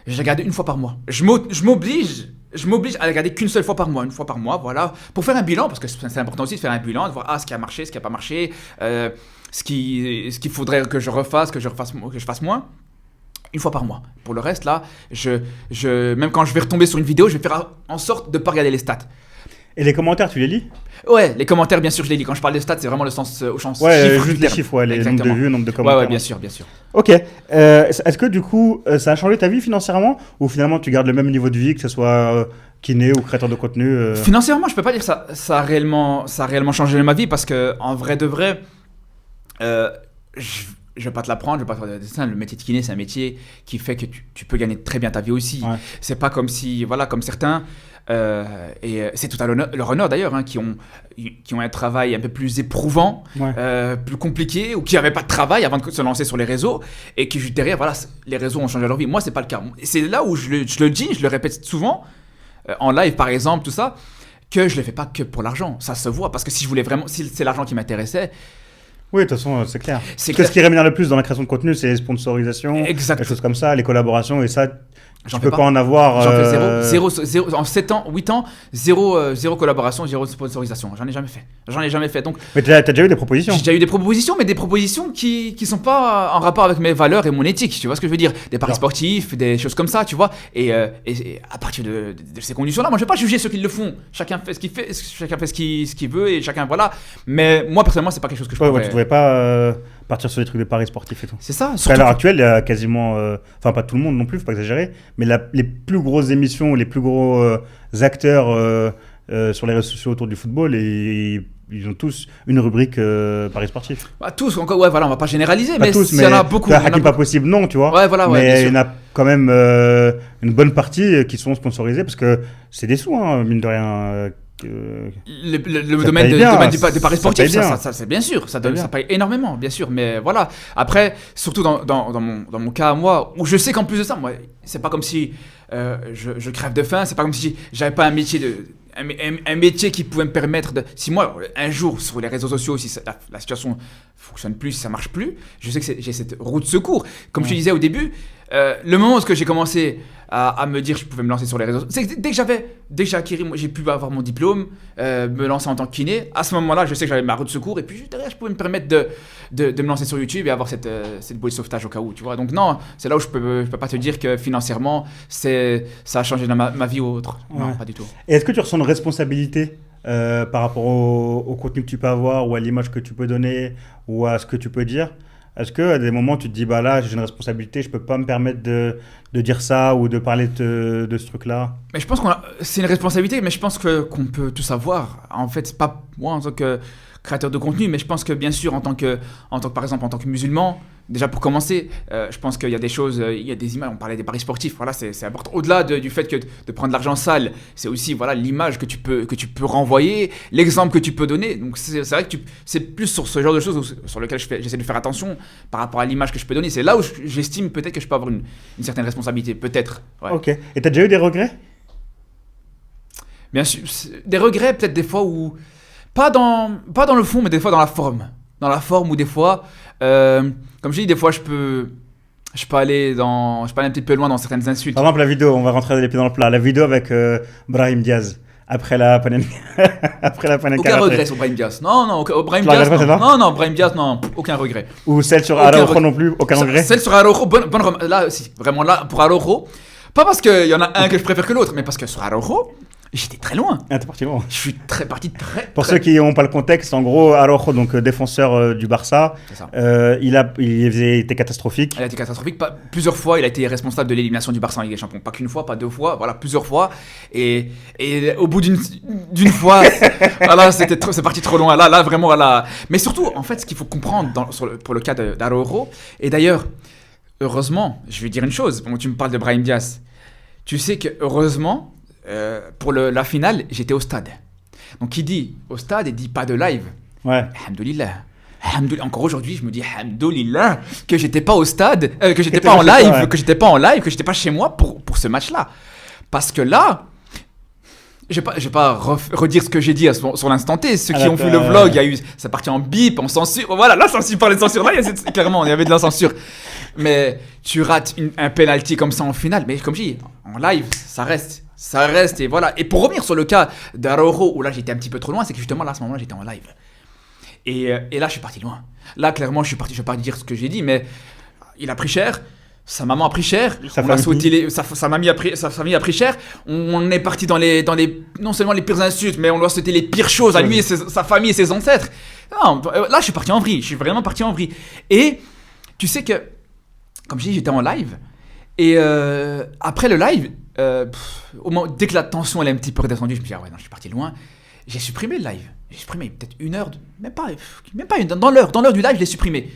je les regarde une fois par mois. Je m'oblige à les regarder qu'une seule fois par mois, voilà, pour faire un bilan, parce que c'est important aussi de faire un bilan, de voir ce qui a marché, ce qui n'a pas marché, ce qu'il faudrait que je refasse, que je fasse moins. Une fois par mois. Pour le reste, là, même quand je vais retomber sur une vidéo, je vais faire en sorte de ne pas regarder les stats. Et les commentaires, tu les lis? Ouais, les commentaires, bien sûr, je les lis. Quand je parle de stats, c'est vraiment au sens chiffres. Juste les chiffres, les nombres de vues, nombre de commentaires. Ouais, bien sûr. Ok. Est-ce que du coup, ça a changé ta vie financièrement, ou finalement tu gardes le même niveau de vie, que ce soit kiné ou créateur de contenu Financièrement, je peux pas dire que ça a réellement changé ma vie, parce que en vrai de vrai, je vais pas te l'apprendre, je vais pas te faire de dessin. Le métier de kiné, c'est un métier qui fait que tu peux gagner très bien ta vie aussi. Ouais. C'est pas comme si, voilà, comme certains, et c'est tout à leur honneur d'ailleurs, hein, qui ont un travail un peu plus éprouvant, plus compliqué, ou qui n'avaient pas de travail avant de se lancer sur les réseaux, et qui derrière, voilà, les réseaux ont changé leur vie. Moi, c'est pas le cas. Et c'est là où je le dis, je le répète souvent, en live par exemple, tout ça, que je le fais pas que pour l'argent. Ça se voit, parce que si c'est l'argent qui m'intéressait. Oui, de toute façon, c'est clair. Ce qui rémunère le plus dans la création de contenu, c'est les sponsorisations, les choses comme ça, les collaborations, et ça, tu peux pas en avoir. J'en fais zéro, en 7 ans, 8 ans, zéro collaboration, zéro sponsorisation. J'en ai jamais fait. Donc, mais t'as déjà eu des propositions? J'ai déjà eu des propositions, mais des propositions qui sont pas en rapport avec mes valeurs et mon éthique, tu vois ce que je veux dire? Des paris sportifs, des choses comme ça, tu vois. Et à partir de ces conditions-là, moi je vais pas juger ceux qui le font. Chacun fait ce qu'il fait, chacun fait ce qu'il veut, et chacun, voilà. Mais moi personnellement, c'est pas quelque chose que je pourrais... tu pouvais pas partir sur des trucs de paris sportifs et tout. C'est ça. À l'heure actuelle, il y a quasiment, enfin pas tout le monde non plus, faut pas exagérer, mais les plus grosses émissions, les plus gros acteurs sur les réseaux sociaux autour du football, et ils ont tous une rubrique paris sportifs. Bah, tous, encore, ouais, voilà, on va pas généraliser, pas mais tous, il y en a beaucoup. Hakim pas possible, non, tu vois. Ouais, voilà, mais il y en a quand même une bonne partie qui sont sponsorisés, parce que c'est des sous, hein, mine de rien. Le domaine des paris sportifs, ça c'est bien sûr, ça paye énormément, bien sûr, mais voilà. Après, surtout dans mon cas à moi, où je sais qu'en plus de ça, moi, c'est pas comme si je crève de faim, c'est pas comme si j'avais pas un métier qui pouvait me permettre de... Si moi, un jour, sur les réseaux sociaux, si la situation fonctionne plus, si ça marche plus, je sais que j'ai cette roue de secours. Comme je te disais au début, le moment où j'ai commencé à me dire que je pouvais me lancer sur les réseaux, c'est que dès que j'ai pu avoir mon diplôme, me lancer en tant que kiné, à ce moment-là, je sais que j'avais ma roue de secours, et puis derrière, je pouvais me permettre de me lancer sur YouTube et avoir cette bouée de sauvetage au cas où, tu vois. Donc non, c'est là où je peux pas te dire que financièrement, ça a changé dans ma vie ou autre. Non, pas du tout. Et est-ce que tu ressens une responsabilité par rapport au contenu que tu peux avoir, ou à l'image que tu peux donner, ou à ce que tu peux dire? Est-ce qu'à des moments, tu te dis, bah là, j'ai une responsabilité, je peux pas me permettre de dire ça, ou de parler de ce truc-là? Mais je pense c'est une responsabilité, mais je pense qu'on peut tout savoir. En fait, c'est pas moi en tant que créateur de contenu, mais je pense que bien sûr, par exemple, en tant que musulman, déjà pour commencer, je pense qu'il y a des choses, il y a des images, on parlait des paris sportifs, voilà, c'est important. Au-delà du fait que de prendre de l'argent sale, c'est aussi, voilà, l'image que tu peux renvoyer, l'exemple que tu peux donner. Donc c'est vrai que c'est plus sur ce genre de choses sur lequel j'essaie de faire attention par rapport à l'image que je peux donner. C'est là où j'estime peut-être que je peux avoir une certaine responsabilité, peut-être. Ouais. Ok. Et t'as déjà eu des regrets? Bien sûr, des regrets peut-être des fois où... Pas dans le fond, mais des fois dans la forme. Dans la forme où des fois, comme je dis, des fois je peux aller un petit peu loin dans certaines insultes. Par exemple, la vidéo, on va rentrer les pieds dans le plat. La vidéo avec Brahim Diaz. après la Panenka. Après la Panenka. Aucun regret sur Brahim Diaz. Non, Brahim Tu la Diaz, regrettes pas, non, Brahim Diaz, non, aucun regret. Ou celle sur Aucun Araujo regret. non plus, aucun regret. Celle sur Araujo, là aussi, vraiment là, pour Araujo, pas parce qu'il y en a un que je préfère que l'autre, mais parce que sur Araujo, j'étais très loin. Ah, t'es parti loin. Je suis parti très. Pour très... ceux qui n'ont pas le contexte, en gros, Araujo, donc défenseur du Barça, C'est ça. il était catastrophique. Il a été catastrophique. Plusieurs fois, il a été responsable de l'élimination du Barça en Ligue des Champions. Pas qu'une fois, pas deux fois, voilà, plusieurs fois. Et au bout d'une fois, voilà, c'est parti trop loin. Là, vraiment, là. Mais surtout, en fait, ce qu'il faut comprendre pour le cas d'Araujo, et d'ailleurs, heureusement, je vais dire une chose, quand tu me parles de Brahim Diaz, tu sais que heureusement, pour la finale, j'étais au stade. Donc, qui dit au stade, il dit pas de live. Ouais. Alhamdoulilah. Encore aujourd'hui, je me dis alhamdoulilah que j'étais pas au stade, que j'étais t'es pas en pas chez live, toi, ouais. que j'étais pas en live, que j'étais pas chez moi pour ce match-là. Parce que là, je vais pas redire ce que j'ai dit sur l'instant T. Ceux qui ont vu le vlog, ça partit en bip, en censure. Voilà, là, si on parlait de censure, là, clairement, il y avait de la censure. Mais tu rates un penalty comme ça en finale. Mais comme je dis, en live, ça reste, et voilà. Et pour revenir sur le cas d'Araujo, où là, j'étais un petit peu trop loin, c'est que justement, là, à ce moment-là, j'étais en live. Et là, je suis parti loin. Là, clairement, je vais pas dire ce que j'ai dit, mais il a pris cher. Sa maman a pris cher. Sa famille a pris cher. On est parti dans non seulement les pires insultes, mais on doit souhaiter les pires choses à lui et sa famille et ses ancêtres. Non, là, je suis parti en vrille. Je suis vraiment parti en vrille. Et tu sais que, comme je dis, j'étais en live. Et après le live, dès que la tension elle est un petit peu redescendue, je me dis, ah ouais, non, je suis parti loin. J'ai supprimé le live. J'ai supprimé peut-être une heure, même pas une, dans l'heure du live, je l'ai supprimé.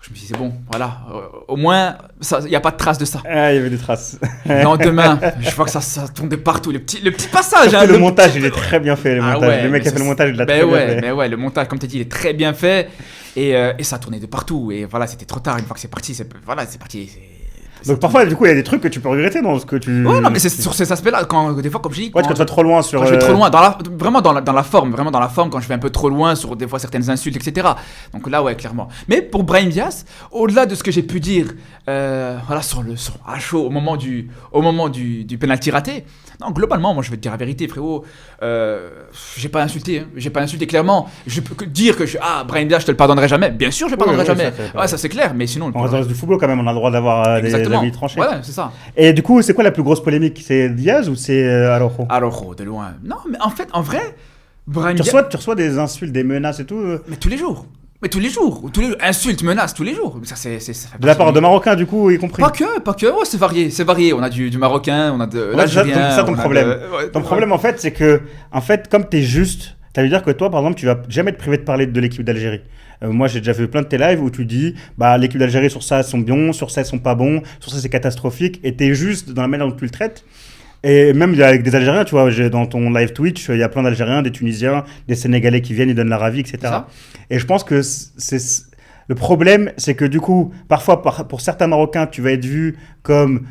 Je me suis dit, c'est bon, voilà, au moins, il n'y a pas de trace de ça. Ah, il y avait des traces. Non, demain, je vois que ça tombait partout, le petit passage. Le montage, il est très bien fait. Le mec qui a fait le montage, il l'a très bien fait. Mais ouais, le montage, comme tu as dit, il est très bien fait. Et ça tournait de partout. Et voilà, c'était trop tard. Une fois que c'est parti, c'est parti. Donc parfois, du coup, il y a des trucs que tu peux regretter dans ce que tu... Ouais, non, mais c'est sur ces aspects-là, des fois, comme je dis... Ouais, quand tu vas trop loin sur... Quand je vais trop loin, vraiment dans la forme, quand je vais un peu trop loin sur des fois certaines insultes, etc. Donc là, ouais, clairement. Mais pour Brahim Diaz, au-delà de ce que j'ai pu dire, voilà, à chaud, au moment du penalty raté, non, globalement, moi, je vais te dire la vérité, frérot, j'ai pas insulté, clairement. Je peux dire que Brahim Diaz, je te le pardonnerai jamais. Bien sûr, je le pardonnerai jamais. Ça c'est clair, mais sinon... On reste dans du football quand même, on a le droit d'avoir des avis tranchés. Ouais, c'est ça. Et du coup, c'est quoi la plus grosse polémique? C'est Diaz ou c'est Araujo? Araujo, de loin. Non, mais en vrai, Brahim Diaz... Tu reçois des insultes, des menaces et tout Mais tous les jours. Insultes, menaces, tous les jours. Ça de la part de Marocains, du coup, y compris. Pas que, ouais, c'est varié. On a du Marocain, on a de l'Algérien. C'est ça ton problème. Ton problème, en fait, c'est que, comme t'es juste, ça veut dire que toi, par exemple, tu vas jamais te priver de parler de l'équipe d'Algérie. Moi, j'ai déjà vu plein de tes lives où tu dis, l'équipe d'Algérie, sur ça, ils sont bons, sur ça, ils sont pas bons, sur ça, c'est catastrophique, et t'es juste dans la manière dont tu le traites. Et même avec des Algériens, tu vois, dans ton live Twitch, il y a plein d'Algériens, des Tunisiens, des Sénégalais qui viennent, ils donnent leur avis, etc. Et je pense que le problème, c'est que du coup, parfois, pour certains Marocains, tu vas être vu comme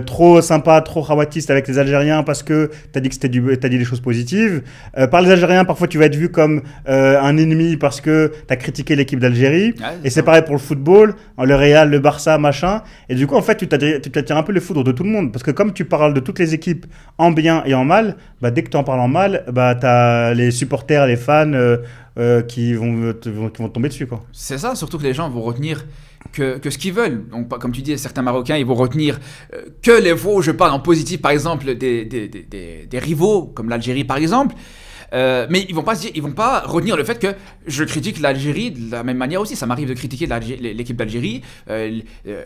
trop sympa, trop rawatiste avec les Algériens parce que tu as dit que t'as dit des choses positives. Par les Algériens, parfois, tu vas être vu comme un ennemi parce que tu as critiqué l'équipe d'Algérie. Ouais, et c'est pareil pour le football, le Real, le Barça, machin. Et du coup, en fait, tu t'attires un peu le foudre de tout le monde. Parce que comme tu parles de toutes les équipes en bien et en mal, dès que tu en parles en mal, tu as les supporters, les fans... qui vont tomber dessus, quoi. C'est ça, surtout que les gens vont retenir que ce qu'ils veulent. Donc, comme tu dis, certains Marocains, ils vont retenir que les veaux, je parle en positif, par exemple, des rivaux, comme l'Algérie, par exemple. Mais ils vont pas retenir le fait que je critique l'Algérie de la même manière aussi. Ça m'arrive de critiquer l'équipe d'Algérie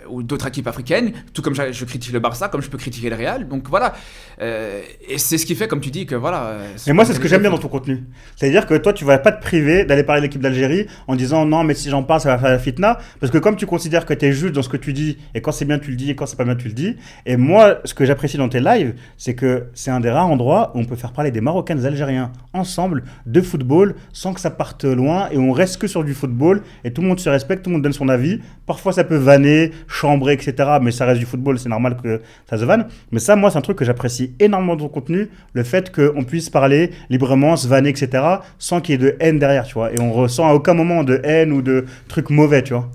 ou d'autres équipes africaines, tout comme je critique le Barça, comme je peux critiquer le Real. Donc voilà. Et c'est ce qui fait, comme tu dis, que voilà. Mais moi, c'est ce que j'aime bien dans ton contenu. C'est-à-dire que toi, tu vas pas te priver d'aller parler de l'équipe d'Algérie en disant non, mais si j'en parle, ça va faire la fitna. Parce que comme tu considères que tu es juste dans ce que tu dis, et quand c'est bien, tu le dis, et quand c'est pas bien, tu le dis. Et moi, ce que j'apprécie dans tes lives, c'est que c'est un des rares endroits où on peut faire parler des Marocains, des Algériens ensemble de football sans que ça parte loin et on reste que sur du football et tout le monde se respecte, tout le monde donne son avis. Parfois ça peut vanner, chambrer, etc. Mais ça reste du football, c'est normal que ça se vanne. Mais ça, moi, c'est un truc que j'apprécie énormément dans ton contenu, le fait qu'on puisse parler librement, se vanner, etc. sans qu'il y ait de haine derrière, tu vois. Et on ressent à aucun moment de haine ou de trucs mauvais, tu vois.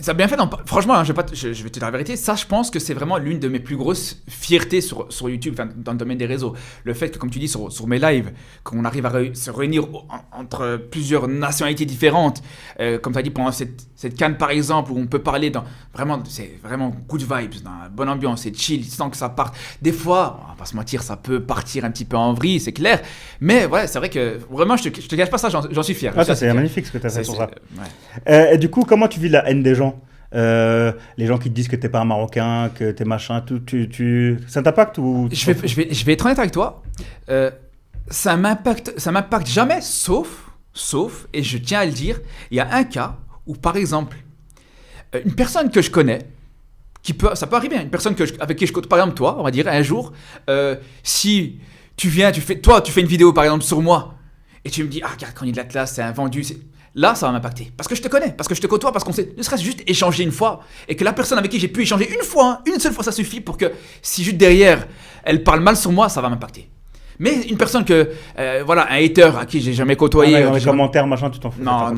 Ça a bien fait. Franchement, hein, je vais te dire la vérité. Ça, je pense que c'est vraiment l'une de mes plus grosses fiertés sur YouTube, dans le domaine des réseaux. Le fait que, comme tu dis, sur mes lives, qu'on arrive à se réunir entre plusieurs nationalités différentes. Comme tu as dit, pendant cette CAN, par exemple, où on peut parler c'est vraiment good vibes, dans une bonne ambiance, c'est chill, sans que ça parte. Des fois, on va pas se mentir, ça peut partir un petit peu en vrille, c'est clair. Mais ouais, c'est vrai que vraiment, je te cache pas ça, j'en suis fier. Ça, c'est magnifique ce que tu as fait sur ça. Ouais. Et du coup, comment tu vis la haine des gens? Les gens qui te disent que t'es pas un Marocain, que t'es machin, tout, ça t'impacte ou... Je vais être honnête avec toi. Ça m'impacte jamais, sauf, et je tiens à le dire, il y a un cas où, par exemple, une personne que je connais, ça peut arriver, une personne avec qui je côtoie, par exemple toi, on va dire, un jour, si tu fais une vidéo, par exemple, sur moi, et tu me dis, regarde, quand il est de l'Atlas, c'est un vendu, là, ça va m'impacter. Parce que je te connais, parce que je te côtoie, parce qu'on sait, ne serait-ce juste échanger une fois, et que la personne avec qui j'ai pu échanger une seule fois, ça suffit pour que, si juste derrière, elle parle mal sur moi, ça va m'impacter. Mais une personne un hater à qui j'ai jamais côtoyé. Dans les commentaires, machin, tu t'en fous. Non,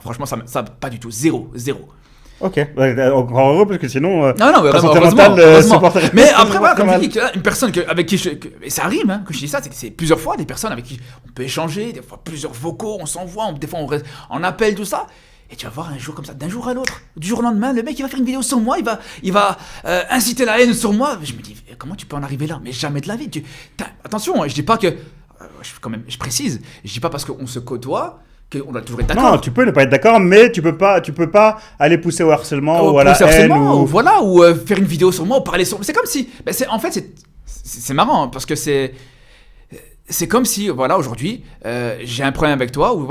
franchement, ça pas du tout. Zéro. Ok, encore heureux parce que sinon. Non, mais heureusement. Mais après, voilà, comme je dis, une personne avec qui et ça arrive, hein, que je dis ça, c'est plusieurs fois des personnes avec qui on peut échanger, des fois plusieurs vocaux, on s'envoie, des fois on reste en appel, tout ça. Et tu vas voir un jour comme ça, d'un jour à l'autre, du jour au lendemain, le mec il va faire une vidéo sur moi, il va inciter la haine sur moi. Je me dis, comment tu peux en arriver là? Mais jamais de la vie. Attention, je dis pas que. Je précise, je dis pas parce qu'on se côtoie qu'on doit toujours être d'accord. Non, tu peux ne pas être d'accord, mais tu peux pas aller pousser au harcèlement ou à la haine ou faire une vidéo sur moi ou parler sur. C'est comme si. En fait, c'est marrant parce que c'est comme si aujourd'hui j'ai un problème avec toi ou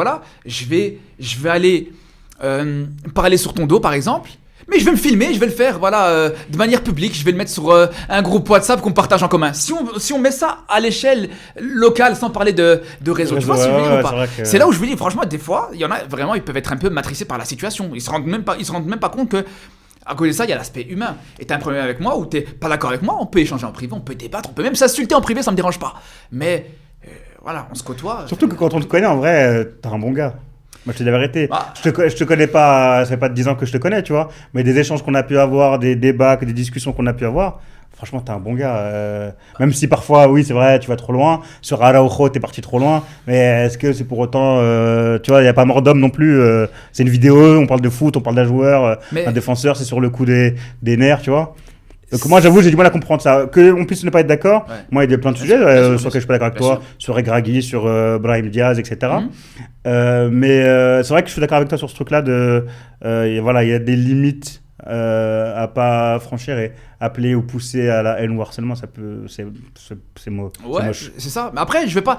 je vais aller parler sur ton dos par exemple. Mais je vais me filmer, je vais le faire de manière publique, je vais le mettre sur un groupe WhatsApp qu'on partage en commun. Si on met ça à l'échelle locale, sans parler de réseau, tu vois ce que je veux dire ou pas? C'est là où je vous dis, franchement, des fois, il y en a vraiment, ils peuvent être un peu matricés par la situation. Ils se rendent même pas compte que, à cause de ça, il y a l'aspect humain. Et t'as un problème avec moi ou t'es pas d'accord avec moi, on peut échanger en privé, on peut débattre, on peut même s'insulter en privé, ça me dérange pas. Mais on se côtoie. Surtout que quand on te connaît, en vrai, t'es un bon gars. Moi, je te dis la vérité. Je te connais pas, ça fait pas 10 ans que je te connais, tu vois. Mais des échanges qu'on a pu avoir, des débats, des discussions qu'on a pu avoir, franchement, t'es un bon gars. Même si parfois, oui, c'est vrai, tu vas trop loin. Sur Araujo, t'es parti trop loin. Mais est-ce que c'est pour autant, tu vois, il n'y a pas mort d'homme non plus. C'est une vidéo, on parle de foot, on parle d'un joueur, un défenseur, c'est sur le coup des nerfs, tu vois. Donc moi, j'avoue, j'ai du mal à comprendre ça. Qu'on puisse ne pas être d'accord. Ouais. Moi, il y a plein de sujets sur lesquels je suis pas d'accord avec toi. Sur Regragui, sur Brahim Diaz, etc. Mais c'est vrai que je suis d'accord avec toi sur ce truc-là. Il y a des limites à pas franchir et appeler ou pousser à la haine ou harcèlement, c'est moche. C'est ça. Mais après, je vais pas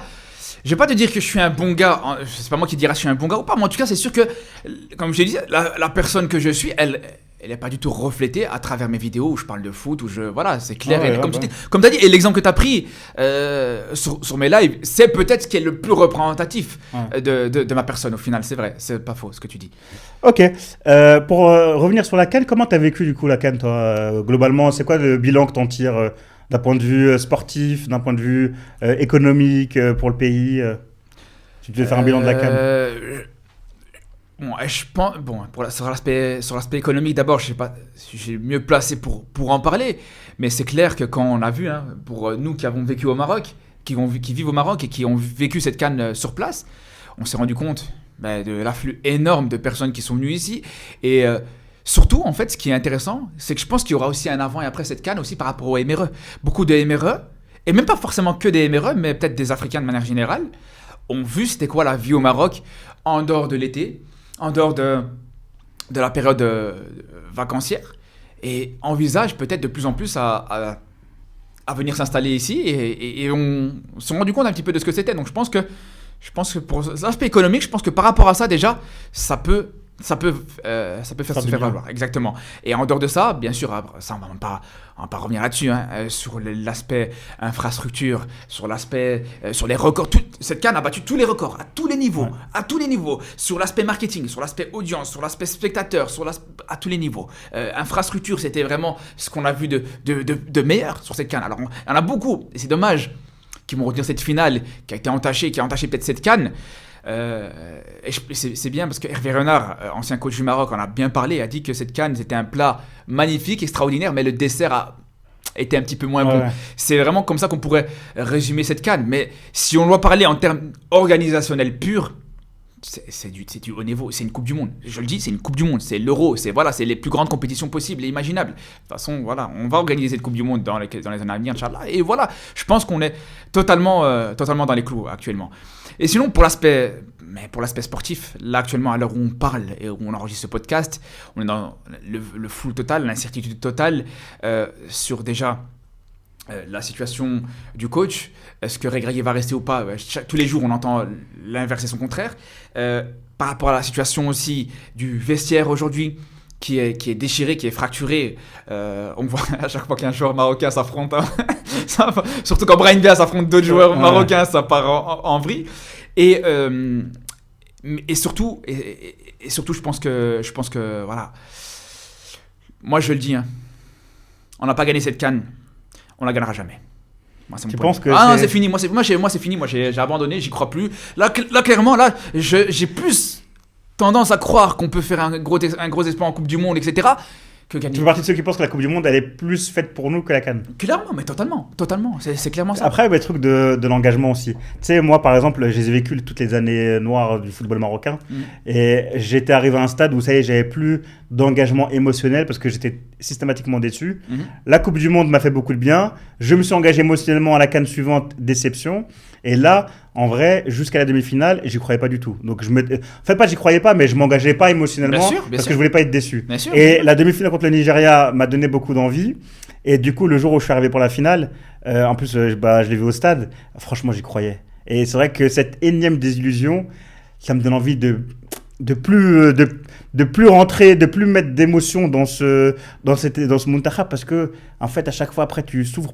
te dire que je suis un bon gars. C'est pas moi qui dirai si je suis un bon gars ou pas. Mais en tout cas, c'est sûr que, comme je l'ai dit, la personne que je suis, elle n'est pas du tout reflétée à travers mes vidéos où je parle de foot, c'est clair. Comme tu as dit, et l'exemple que tu as pris sur mes lives, c'est peut-être ce qui est le plus représentatif de ma personne au final. C'est vrai, c'est pas faux ce que tu dis. Ok. Pour revenir sur la CAN, comment tu as vécu du coup la CAN, toi globalement, c'est quoi le bilan que tu en tires d'un point de vue sportif, d'un point de vue économique pour le pays Tu devais faire un bilan de la CAN. Je pense, sur l'aspect économique, d'abord, je sais pas si j'ai mieux placé pour en parler, mais c'est clair que quand on a vu, pour nous qui avons vécu au Maroc, qui vivent au Maroc et qui ont vécu cette CAN sur place, on s'est rendu compte de l'afflux énorme de personnes qui sont venues ici. Et surtout, en fait, ce qui est intéressant, c'est que je pense qu'il y aura aussi un avant et après cette CAN aussi par rapport aux MRE. Beaucoup de MRE, et même pas forcément que des MRE, mais peut-être des Africains de manière générale, ont vu c'était quoi la vie au Maroc en dehors de l'été, en dehors de la période vacancière, et envisage peut-être de plus en plus à venir s'installer ici, et on s'est rendu compte un petit peu de ce que c'était. Donc je pense que pour l'aspect économique, je pense que par rapport à ça déjà, ça peut faire se faire valoir, exactement. Et en dehors de ça, bien sûr, ça on va pas revenir là-dessus, sur l'aspect infrastructure, sur l'aspect, sur les records. Cette CAN a battu tous les records, à tous les niveaux, sur l'aspect marketing, sur l'aspect audience, sur l'aspect spectateur, à tous les niveaux. Infrastructure, c'était vraiment ce qu'on a vu de meilleur sur cette CAN. Alors, il y en a beaucoup, et c'est dommage, qui vont retenir cette finale qui a entachée peut-être cette CAN. C'est bien parce que Hervé Renard, ancien coach du Maroc, en a bien parlé, a dit que cette CAN c'était un plat magnifique, extraordinaire, mais le dessert a été un petit peu moins bon. Ouais. C'est vraiment comme ça qu'on pourrait résumer cette CAN. Mais si on doit parler en termes organisationnels purs, c'est du haut niveau, c'est une Coupe du Monde. Je le dis, c'est une Coupe du Monde, c'est l'Euro, c'est les plus grandes compétitions possibles et imaginables. De toute façon, voilà, on va organiser cette Coupe du Monde dans les années à venir, Inch'Allah. Et voilà, je pense qu'on est totalement dans les clous actuellement. Et sinon, pour l'aspect sportif, là actuellement, à l'heure où on parle et où on enregistre ce podcast, on est dans le flou total, l'incertitude totale sur déjà la situation du coach. Est-ce que Regragui va rester ou pas? Tous les jours, on entend l'inverse et son contraire. Par rapport à la situation aussi du vestiaire aujourd'hui, qui est déchiré, qui est fracturé. On voit à chaque fois qu'un joueur marocain s'affronte, surtout quand Brahim Diaz s'affronte d'autres joueurs marocains, ça part en vrille. Et surtout, je pense que voilà. Moi, je le dis, hein, on n'a pas gagné cette CAN, on la gagnera jamais. Moi, Tu penses que non, c'est fini. Moi, c'est fini. Moi, j'ai abandonné, j'y crois plus. Là, clairement, là, j'ai plus tendance à croire qu'on peut faire un gros espoir en Coupe du Monde, etc. que gagner. Tu fais partie de ceux qui pensent que la Coupe du Monde, elle est plus faite pour nous que la CAN. Clairement, mais totalement. C'est clairement ça. Après, il y a le truc de l'engagement aussi. Tu sais, moi, par exemple, j'ai vécu toutes les années noires du football marocain. Et j'étais arrivé à un stade où, ça y est, j'avais plus d'engagement émotionnel parce que j'étais systématiquement déçu. La Coupe du Monde m'a fait beaucoup de bien. Je me suis engagé émotionnellement à la CAN suivante, déception. Et là, en vrai, jusqu'à la demi-finale, j'y croyais pas du tout. Donc, j'y croyais pas, mais je m'engageais pas émotionnellement parce que je voulais pas être déçu. Bien sûr. Et la demi-finale contre le Nigeria m'a donné beaucoup d'envie. Et du coup, le jour où je suis arrivé pour la finale, en plus, je l'ai vu au stade, franchement, j'y croyais. Et c'est vrai que cette énième désillusion, ça me donne envie de plus rentrer, de plus mettre d'émotion dans ce Muntakhab parce que en fait à chaque fois après tu souffres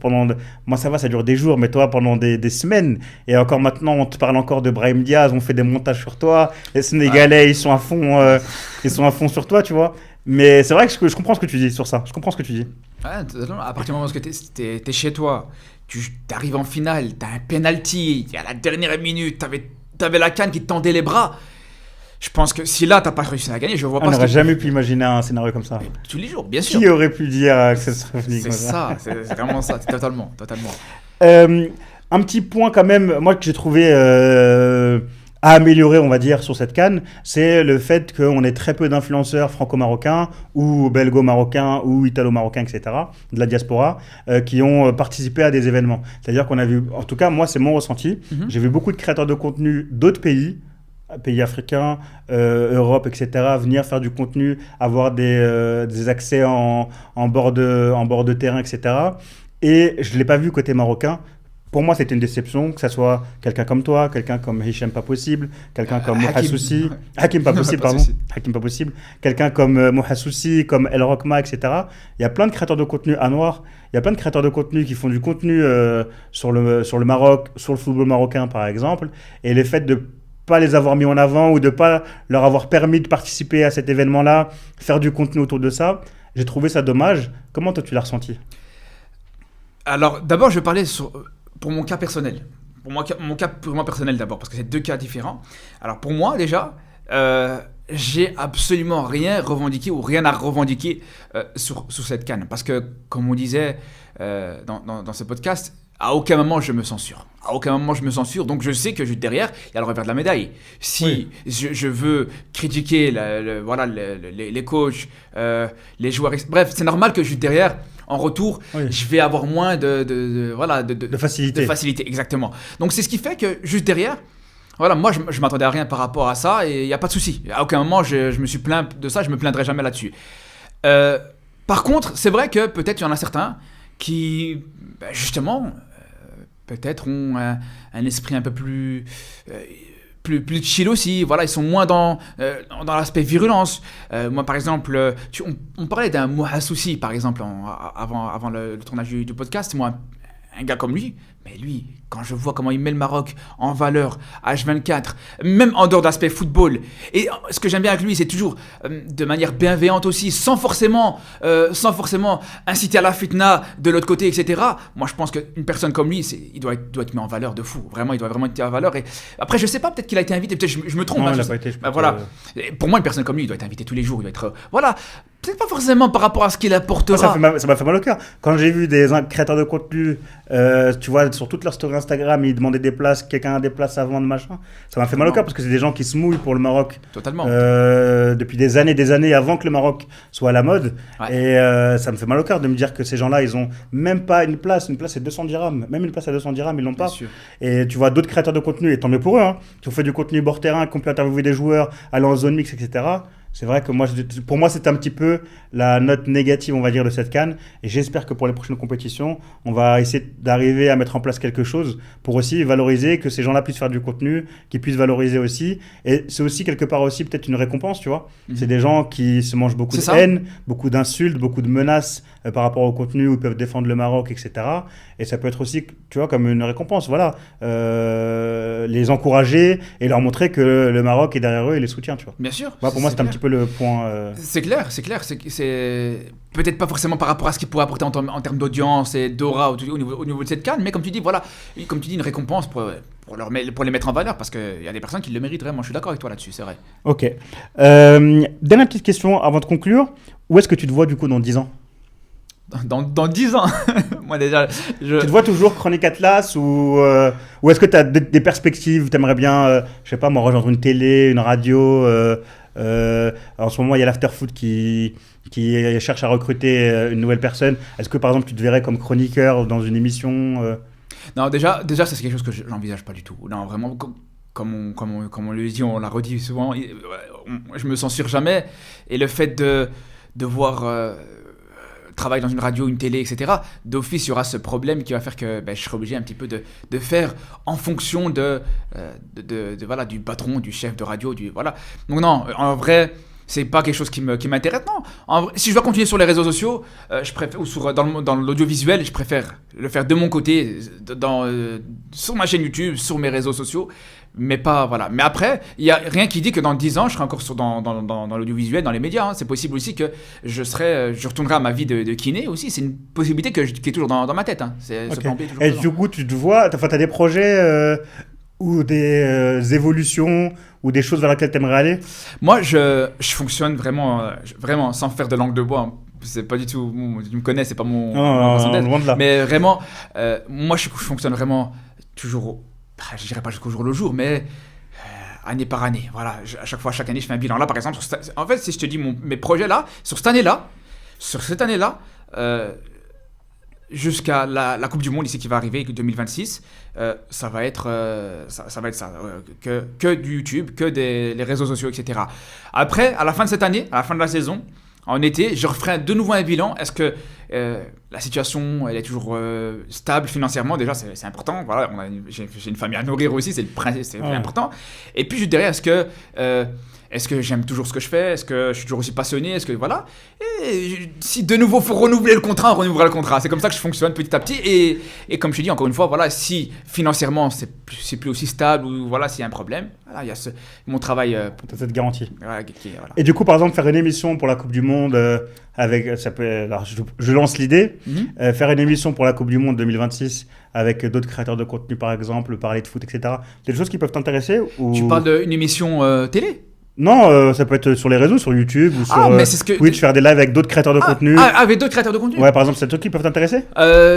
moi ça va, ça dure des jours, mais toi pendant des semaines. Et encore maintenant on te parle encore de Brahim Diaz, on fait des montages sur toi, les Sénégalais ils sont à fond sur toi, tu vois. Mais c'est vrai que je comprends ce que tu dis sur ça, je comprends ce que tu dis. Ouais, à partir du moment où t'es chez toi, tu arrives en finale, t'as un penalty, à la dernière minute, t'avais la CAN qui te tendait les bras. Je pense que si là, t'as pas réussi à gagner, je vois pas. On n'aurait jamais pu imaginer un scénario comme ça. Tous les jours, bien sûr. Qui aurait pu dire que ça serait fini comme ça? C'est vraiment ça, totalement. Un petit point quand même, moi que j'ai trouvé à améliorer, on va dire, sur cette CAN, c'est le fait qu'on ait très peu d'influenceurs franco-marocains ou belgo-marocains ou italo-marocains, etc., de la diaspora, qui ont participé à des événements. C'est-à-dire qu'on a vu, en tout cas, moi, c'est mon ressenti, j'ai vu beaucoup de créateurs de contenu d'autres pays africains, Europe, etc., venir faire du contenu, avoir des accès en bord de terrain, etc. Et je ne l'ai pas vu côté marocain. Pour moi, c'était une déception, que ça soit quelqu'un comme toi, quelqu'un comme Hicham Pas Possible, quelqu'un comme Mouhassoussi, Hakim Pas Possible, pardon, Hakim Pas Possible, quelqu'un comme Mouhassoussi, comme El Rokma, etc. Il y a plein de créateurs de contenu à Noir, il y a plein de créateurs de contenu qui font du contenu sur le Maroc, sur le football marocain, par exemple, et le fait de pas les avoir mis en avant ou de pas leur avoir permis de participer à cet événement-là, faire du contenu autour de ça, j'ai trouvé ça dommage. Comment toi tu l'as ressenti? Alors d'abord je vais parler pour mon cas personnel. Mon cas purement personnel d'abord, parce que c'est deux cas différents. Alors pour moi déjà, j'ai absolument rien revendiqué ou rien à revendiquer sur cette CAN. Parce que comme on disait dans ce podcast, à aucun moment je me censure. À aucun moment je me censure, donc je sais que juste derrière, il y a le revers de la médaille. Si je veux critiquer les coachs, les joueurs, bref, c'est normal que juste derrière, en retour, je vais avoir moins de facilité. De facilité, exactement. Donc c'est ce qui fait que juste derrière, voilà, moi je m'attendais à rien par rapport à ça et il n'y a pas de souci. À aucun moment je me suis plaint de ça, je me plaindrai jamais là-dessus. Par contre, c'est vrai que peut-être il y en a certains qui, justement, peut-être ont un esprit un peu plus chill aussi. Voilà, ils sont moins dans l'aspect virulence. Moi, par exemple, on parlait d'un Mouhassoussi, par exemple, avant le tournage du podcast. Moi, un gars comme lui, mais lui, quand je vois comment il met le Maroc en valeur, H24, même en dehors d'aspect football, et ce que j'aime bien avec lui, c'est toujours de manière bienveillante aussi, sans forcément inciter à la fitna de l'autre côté, etc. Moi, je pense qu'une personne comme lui, il doit être mis en valeur de fou. Vraiment, il doit vraiment être mis en valeur. Et après, je sais pas, peut-être qu'il a été invité, peut-être je me trompe. Non, hein, il je n'a sais- pas été. voilà. Et pour moi, une personne comme lui, il doit être invité tous les jours. Il doit être, voilà. Peut-être pas forcément par rapport à ce qu'il apportera. Ça m'a fait mal au cœur. Quand j'ai vu des créateurs de contenu, tu vois, sur toute leur story Instagram, ils demandaient des places, quelqu'un a des places à vendre, machin. Ça m'a fait mal au cœur parce que c'est des gens qui se mouillent pour le Maroc. Totalement. Depuis des années avant que le Maroc soit à la mode. Ouais. Et ça me fait mal au cœur de me dire que ces gens-là, ils ont même pas une place. Une place, c'est 200 dirhams. Même une place à 200 dirhams, ils l'ont Bien pas. sûr. Et tu vois d'autres créateurs de contenu, et tant mieux pour eux, hein, qui ont fait du contenu bord terrain, qui ont pu interviewer des joueurs, aller en zone mix, etc. C'est vrai que pour moi, c'est un petit peu la note négative, on va dire, de cette CAN. Et j'espère que pour les prochaines compétitions, on va essayer d'arriver à mettre en place quelque chose pour aussi valoriser, que ces gens-là puissent faire du contenu, qu'ils puissent valoriser aussi. Et c'est aussi quelque part aussi peut-être une récompense, tu vois. C'est des gens qui se mangent beaucoup de haine, beaucoup d'insultes, beaucoup de menaces par rapport au contenu où ils peuvent défendre le Maroc, etc. Et ça peut être aussi, tu vois, comme une récompense, voilà. Les encourager et leur montrer que le Maroc est derrière eux et les soutient, tu vois. Bien sûr. Pour moi, c'est un petit peu le point. C'est clair. C'est peut-être pas forcément par rapport à ce qu'il pourrait apporter en termes d'audience et d'aura au niveau de cette CAN, mais comme tu dis, voilà, comme tu dis, une récompense pour les mettre en valeur, parce qu'il y a des personnes qui le méritent vraiment. Je suis d'accord avec toi là-dessus, c'est vrai. Ok. Dernière petite question avant de conclure. Où est-ce que tu te vois du coup dans 10 ans ? Dans 10 ans, moi déjà, Tu te vois toujours Chronique Atlas ou est-ce que tu as des perspectives, tu aimerais bien, je sais pas moi, rejoindre une télé, une radio en ce moment, il y a l'Afterfoot qui cherche à recruter une nouvelle personne. Est-ce que par exemple, tu te verrais comme chroniqueur dans une émission Non, déjà ça, c'est quelque chose que j'envisage pas du tout. Non, vraiment, comme on le dit, on l'a redit souvent, je me censure jamais. Et le fait de voir travailler dans une radio, une télé, etc., d'office, il y aura ce problème qui va faire que je serai obligé un petit peu de faire en fonction voilà, du patron, du chef de radio, voilà. Donc non, en vrai, c'est pas quelque chose qui m'intéresse. Non, en vrai, si je dois continuer sur les réseaux sociaux, je préfère, ou dans l'audiovisuel, je préfère le faire de mon côté, sur ma chaîne YouTube, sur mes réseaux sociaux. Mais pas, voilà. Mais après, il n'y a rien qui dit que dans 10 ans, je serai encore dans l'audiovisuel, dans les médias. Hein. C'est possible aussi que je retournerai à ma vie de kiné aussi. C'est une possibilité qui est toujours dans ma tête. Hein. Okay. Et du coup, tu te vois, tu as des projets ou des évolutions ou des choses vers lesquelles tu aimerais aller ? Moi, je fonctionne vraiment sans faire de langue de bois. Hein. C'est pas du tout, tu me connais, c'est pas mon loin de là. Mais vraiment, moi, je fonctionne vraiment toujours je dirais pas jusqu'au jour le jour, mais année par année. Voilà, chaque année, je fais un bilan. Là, par exemple, en fait, si je te dis mes projets là, sur cette année-là, jusqu'à la Coupe du Monde ici qui va arriver, 2026, ça va être ça, que du YouTube, que les réseaux sociaux, etc. Après, à la fin de cette année, à la fin de la saison, en été, je referai de nouveau un bilan. Est-ce que la situation elle est toujours stable financièrement? Déjà, c'est important. Voilà, j'ai une famille à nourrir aussi, c'est important. Et puis, je dirais, est-ce que j'aime toujours ce que je fais? Est-ce que je suis toujours aussi passionné? Est-ce que voilà? Et si de nouveau faut renouveler le contrat, on renouvellera le contrat. C'est comme ça que je fonctionne petit à petit. Et comme je te dis encore une fois, voilà, si financièrement c'est plus aussi stable ou voilà, s'il y a un problème, voilà, il y a mon travail. T'as cette garantie. Voilà. Et du coup, par exemple, faire une émission pour la Coupe du Monde avec, ça peut, alors je lance l'idée, faire une émission pour la Coupe du Monde 2026 avec d'autres créateurs de contenu, par exemple, parler de foot, etc. C'est des choses qui peuvent t'intéresser ou... Tu parles d'une émission télé? Non, ça peut être sur les réseaux, sur YouTube ou sur Twitch, faire des lives avec d'autres créateurs de contenu. Avec d'autres créateurs de contenu? Ouais, par exemple, c'est des trucs qui peuvent t'intéresser?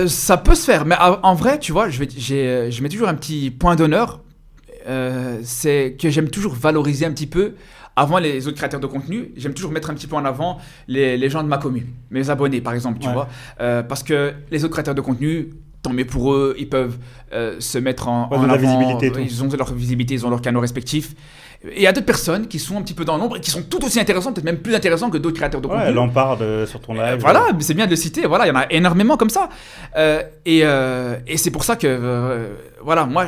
Ça peut se faire, mais en vrai, tu vois, je mets toujours un petit point d'honneur. C'est que j'aime toujours valoriser un petit peu, avant les autres créateurs de contenu, j'aime toujours mettre un petit peu en avant les gens de ma commune, mes abonnés par exemple, tu vois. Parce que les autres créateurs de contenu, tant mieux pour eux, ils peuvent se mettre en avant. La visibilité, ils ont leur visibilité, ils ont leurs canaux respectifs. Et il y a d'autres personnes qui sont un petit peu dans l'ombre et qui sont tout aussi intéressantes, peut-être même plus intéressantes que d'autres créateurs de contenu. Ouais, Lampard sur ton live. Voilà, c'est bien de le citer. Voilà, il y en a énormément comme ça. Et c'est pour ça que, voilà, moi,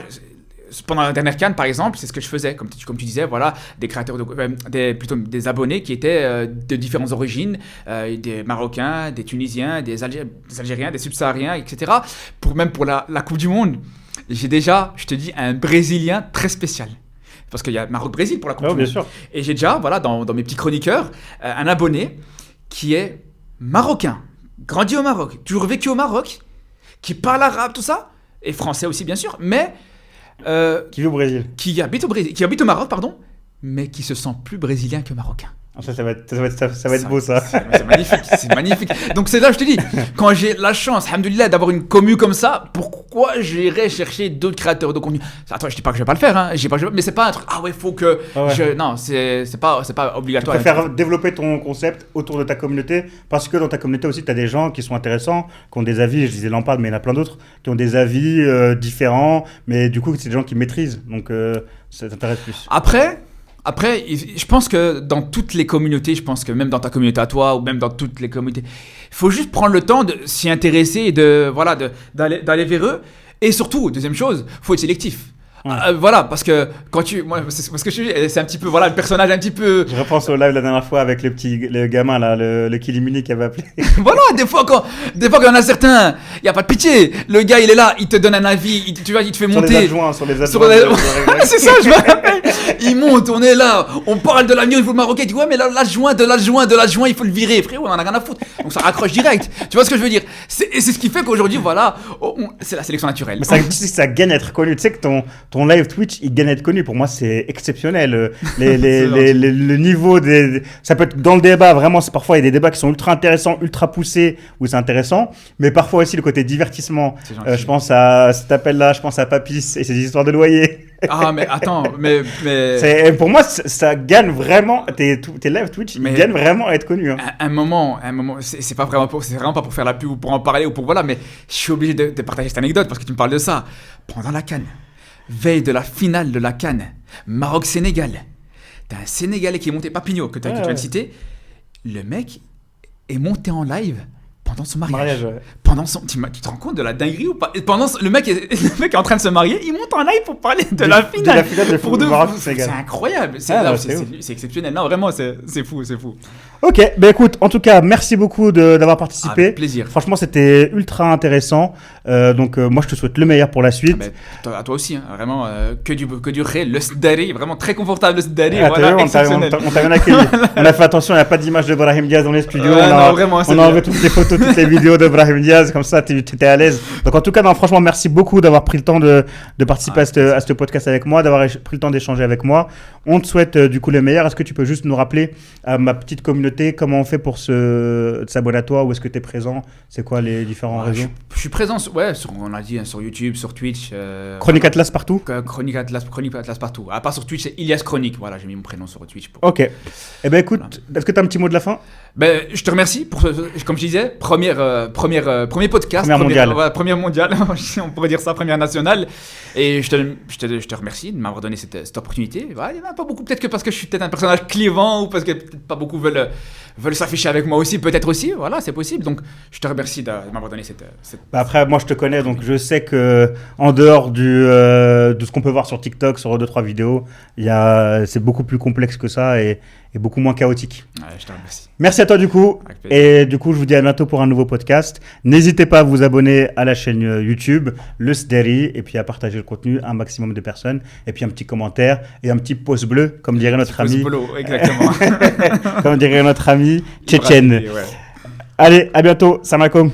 pendant la dernière CAN, par exemple, c'est ce que je faisais. Comme tu disais, voilà, des créateurs, plutôt des abonnés qui étaient de différentes origines, des Marocains, des Tunisiens, des Algériens, des Subsahariens, etc. Même pour la Coupe du Monde, j'ai déjà, je te dis, un Brésilien très spécial. Parce qu'il y a Maroc-Brésil pour la Coupe du Monde. Bien sûr. Et j'ai déjà, voilà, dans mes petits chroniqueurs, un abonné qui est marocain, grandi au Maroc, toujours vécu au Maroc, qui parle arabe, tout ça, et français aussi, bien sûr, mais... qui vit au Brésil. Qui habite au Maroc, pardon, mais qui se sent plus brésilien que marocain. Ça va être beau, ça. C'est magnifique. Donc c'est là, je te dis, quand j'ai la chance, alhamdoulilah, d'avoir une commu comme ça, pourquoi j'irais chercher d'autres créateurs de contenu? Attends, je dis pas que je vais pas le faire, hein. Mais c'est pas un truc, faut que non, c'est pas obligatoire. Tu préfères développer ton concept autour de ta communauté, parce que dans ta communauté aussi, tu as des gens qui sont intéressants, qui ont des avis, je disais Lampard, mais il y en a plein d'autres, qui ont des avis différents, mais du coup, c'est des gens qui maîtrisent, donc ça t'intéresse plus. Après, je pense que dans toutes les communautés, je pense que même dans ta communauté à toi, ou même dans toutes les communautés, il faut juste prendre le temps de s'y intéresser et d'aller vers eux. Et surtout, deuxième chose, il faut être sélectif. Ouais. Voilà, parce que quand moi, c'est parce que c'est un petit peu, voilà, le personnage un petit peu. Je repense au live la dernière fois avec le gamin là, le Kilimini qui avait appelé. Voilà, des fois quand il y en a certains, il y a pas de pitié. Le gars, il est là, il te donne un avis, il te fait monter. Sur les adjoints. C'est ça, je me rappelle. Il monte, on est là, on parle de l'avenir du football marocain. Il dit ouais, mais l'adjoint, il faut le virer, frérot, on en a rien à foutre. Donc ça raccroche direct. Tu vois ce que je veux dire? C'est ce qui fait qu'aujourd'hui, voilà, c'est la sélection naturelle. Mais ça gagne à être connu. Tu sais que ton live Twitch, il gagne à être connu. Pour moi, c'est exceptionnel. Le niveau ça peut être dans le débat, vraiment. Parfois, il y a des débats qui sont ultra intéressants, ultra poussés, où c'est intéressant. Mais parfois aussi, le côté divertissement. Je pense à cet appel-là, je pense à Papis et ses histoires de loyer. Ah, mais attends, mais... Pour moi, ça gagne vraiment. Tes live Twitch, ils gagnent vraiment à être connus. Hein. Un moment, c'est vraiment pas pour faire la pub ou pour en parler ou pour voilà, mais je suis obligé de partager cette anecdote parce que tu me parles de ça. Pendant la CAN, veille de la finale de la CAN, Maroc-Sénégal, t'as un Sénégalais qui est monté, Papinho, que tu viens de citer. Le mec est monté en live pendant son mariage. Tu te rends compte de la dinguerie ou pas? Le mec est en train de se marier, il monte en live pour parler de la finale. Pour c'est incroyable. C'est exceptionnel. Non, vraiment, c'est fou. Ok, écoute, en tout cas, merci beaucoup d'avoir participé. Avec plaisir. Franchement, c'était ultra intéressant. Donc, moi, je te souhaite le meilleur pour la suite. À toi aussi, hein, vraiment, que du réel. Le Sdari, vraiment très confortable, le Sdari. Exceptionnel. On t'a bien accueilli. On a fait attention, il n'y a pas d'image de Brahim Diaz dans les studios. On a enlevé toutes les photos, toutes les vidéos de Brahim Diaz, comme ça, tu étais à l'aise. Donc, en tout cas, franchement, merci beaucoup d'avoir pris le temps de participer à ce podcast avec moi, d'avoir pris le temps d'échanger avec moi. On te souhaite du coup le meilleur. Est-ce que tu peux juste nous rappeler à ma petite communauté comment on fait pour s'abonner à toi? Où est-ce que tu es présent? C'est quoi les différents réseaux? Je suis présent on a dit, sur YouTube, sur Twitch. Chronique Atlas partout? Chronique Atlas partout. À part sur Twitch, c'est Ilias Chronique. Voilà, j'ai mis mon prénom sur Twitch. Ok. Écoute, est-ce que tu as un petit mot de la fin? Je te remercie pour, comme je disais, premier podcast. Première mondiale, on pourrait dire ça, première nationale. Et je te remercie de m'avoir donné cette opportunité. Il n'y en a pas beaucoup, peut-être que parce que je suis peut-être un personnage clivant ou parce que peut-être pas beaucoup veulent s'afficher avec moi aussi, peut-être aussi. Voilà, c'est possible. Donc, je te remercie de m'avoir donné cette... Après, moi, je te connais, donc je sais que en dehors de ce qu'on peut voir sur TikTok, sur 2-3 vidéos, c'est beaucoup plus complexe que ça et beaucoup moins chaotique. Ouais, je te remercie. Merci à toi du coup. Et du coup, je vous dis à bientôt pour un nouveau podcast. N'hésitez pas à vous abonner à la chaîne YouTube, le Sdari, et puis à partager le contenu à un maximum de personnes. Et puis un petit commentaire et un petit pouce bleu, comme dirait notre ami. Pouce bleu, exactement. Comme dirait notre ami tchétchène. Ouais. Allez, à bientôt. Salam alaikum.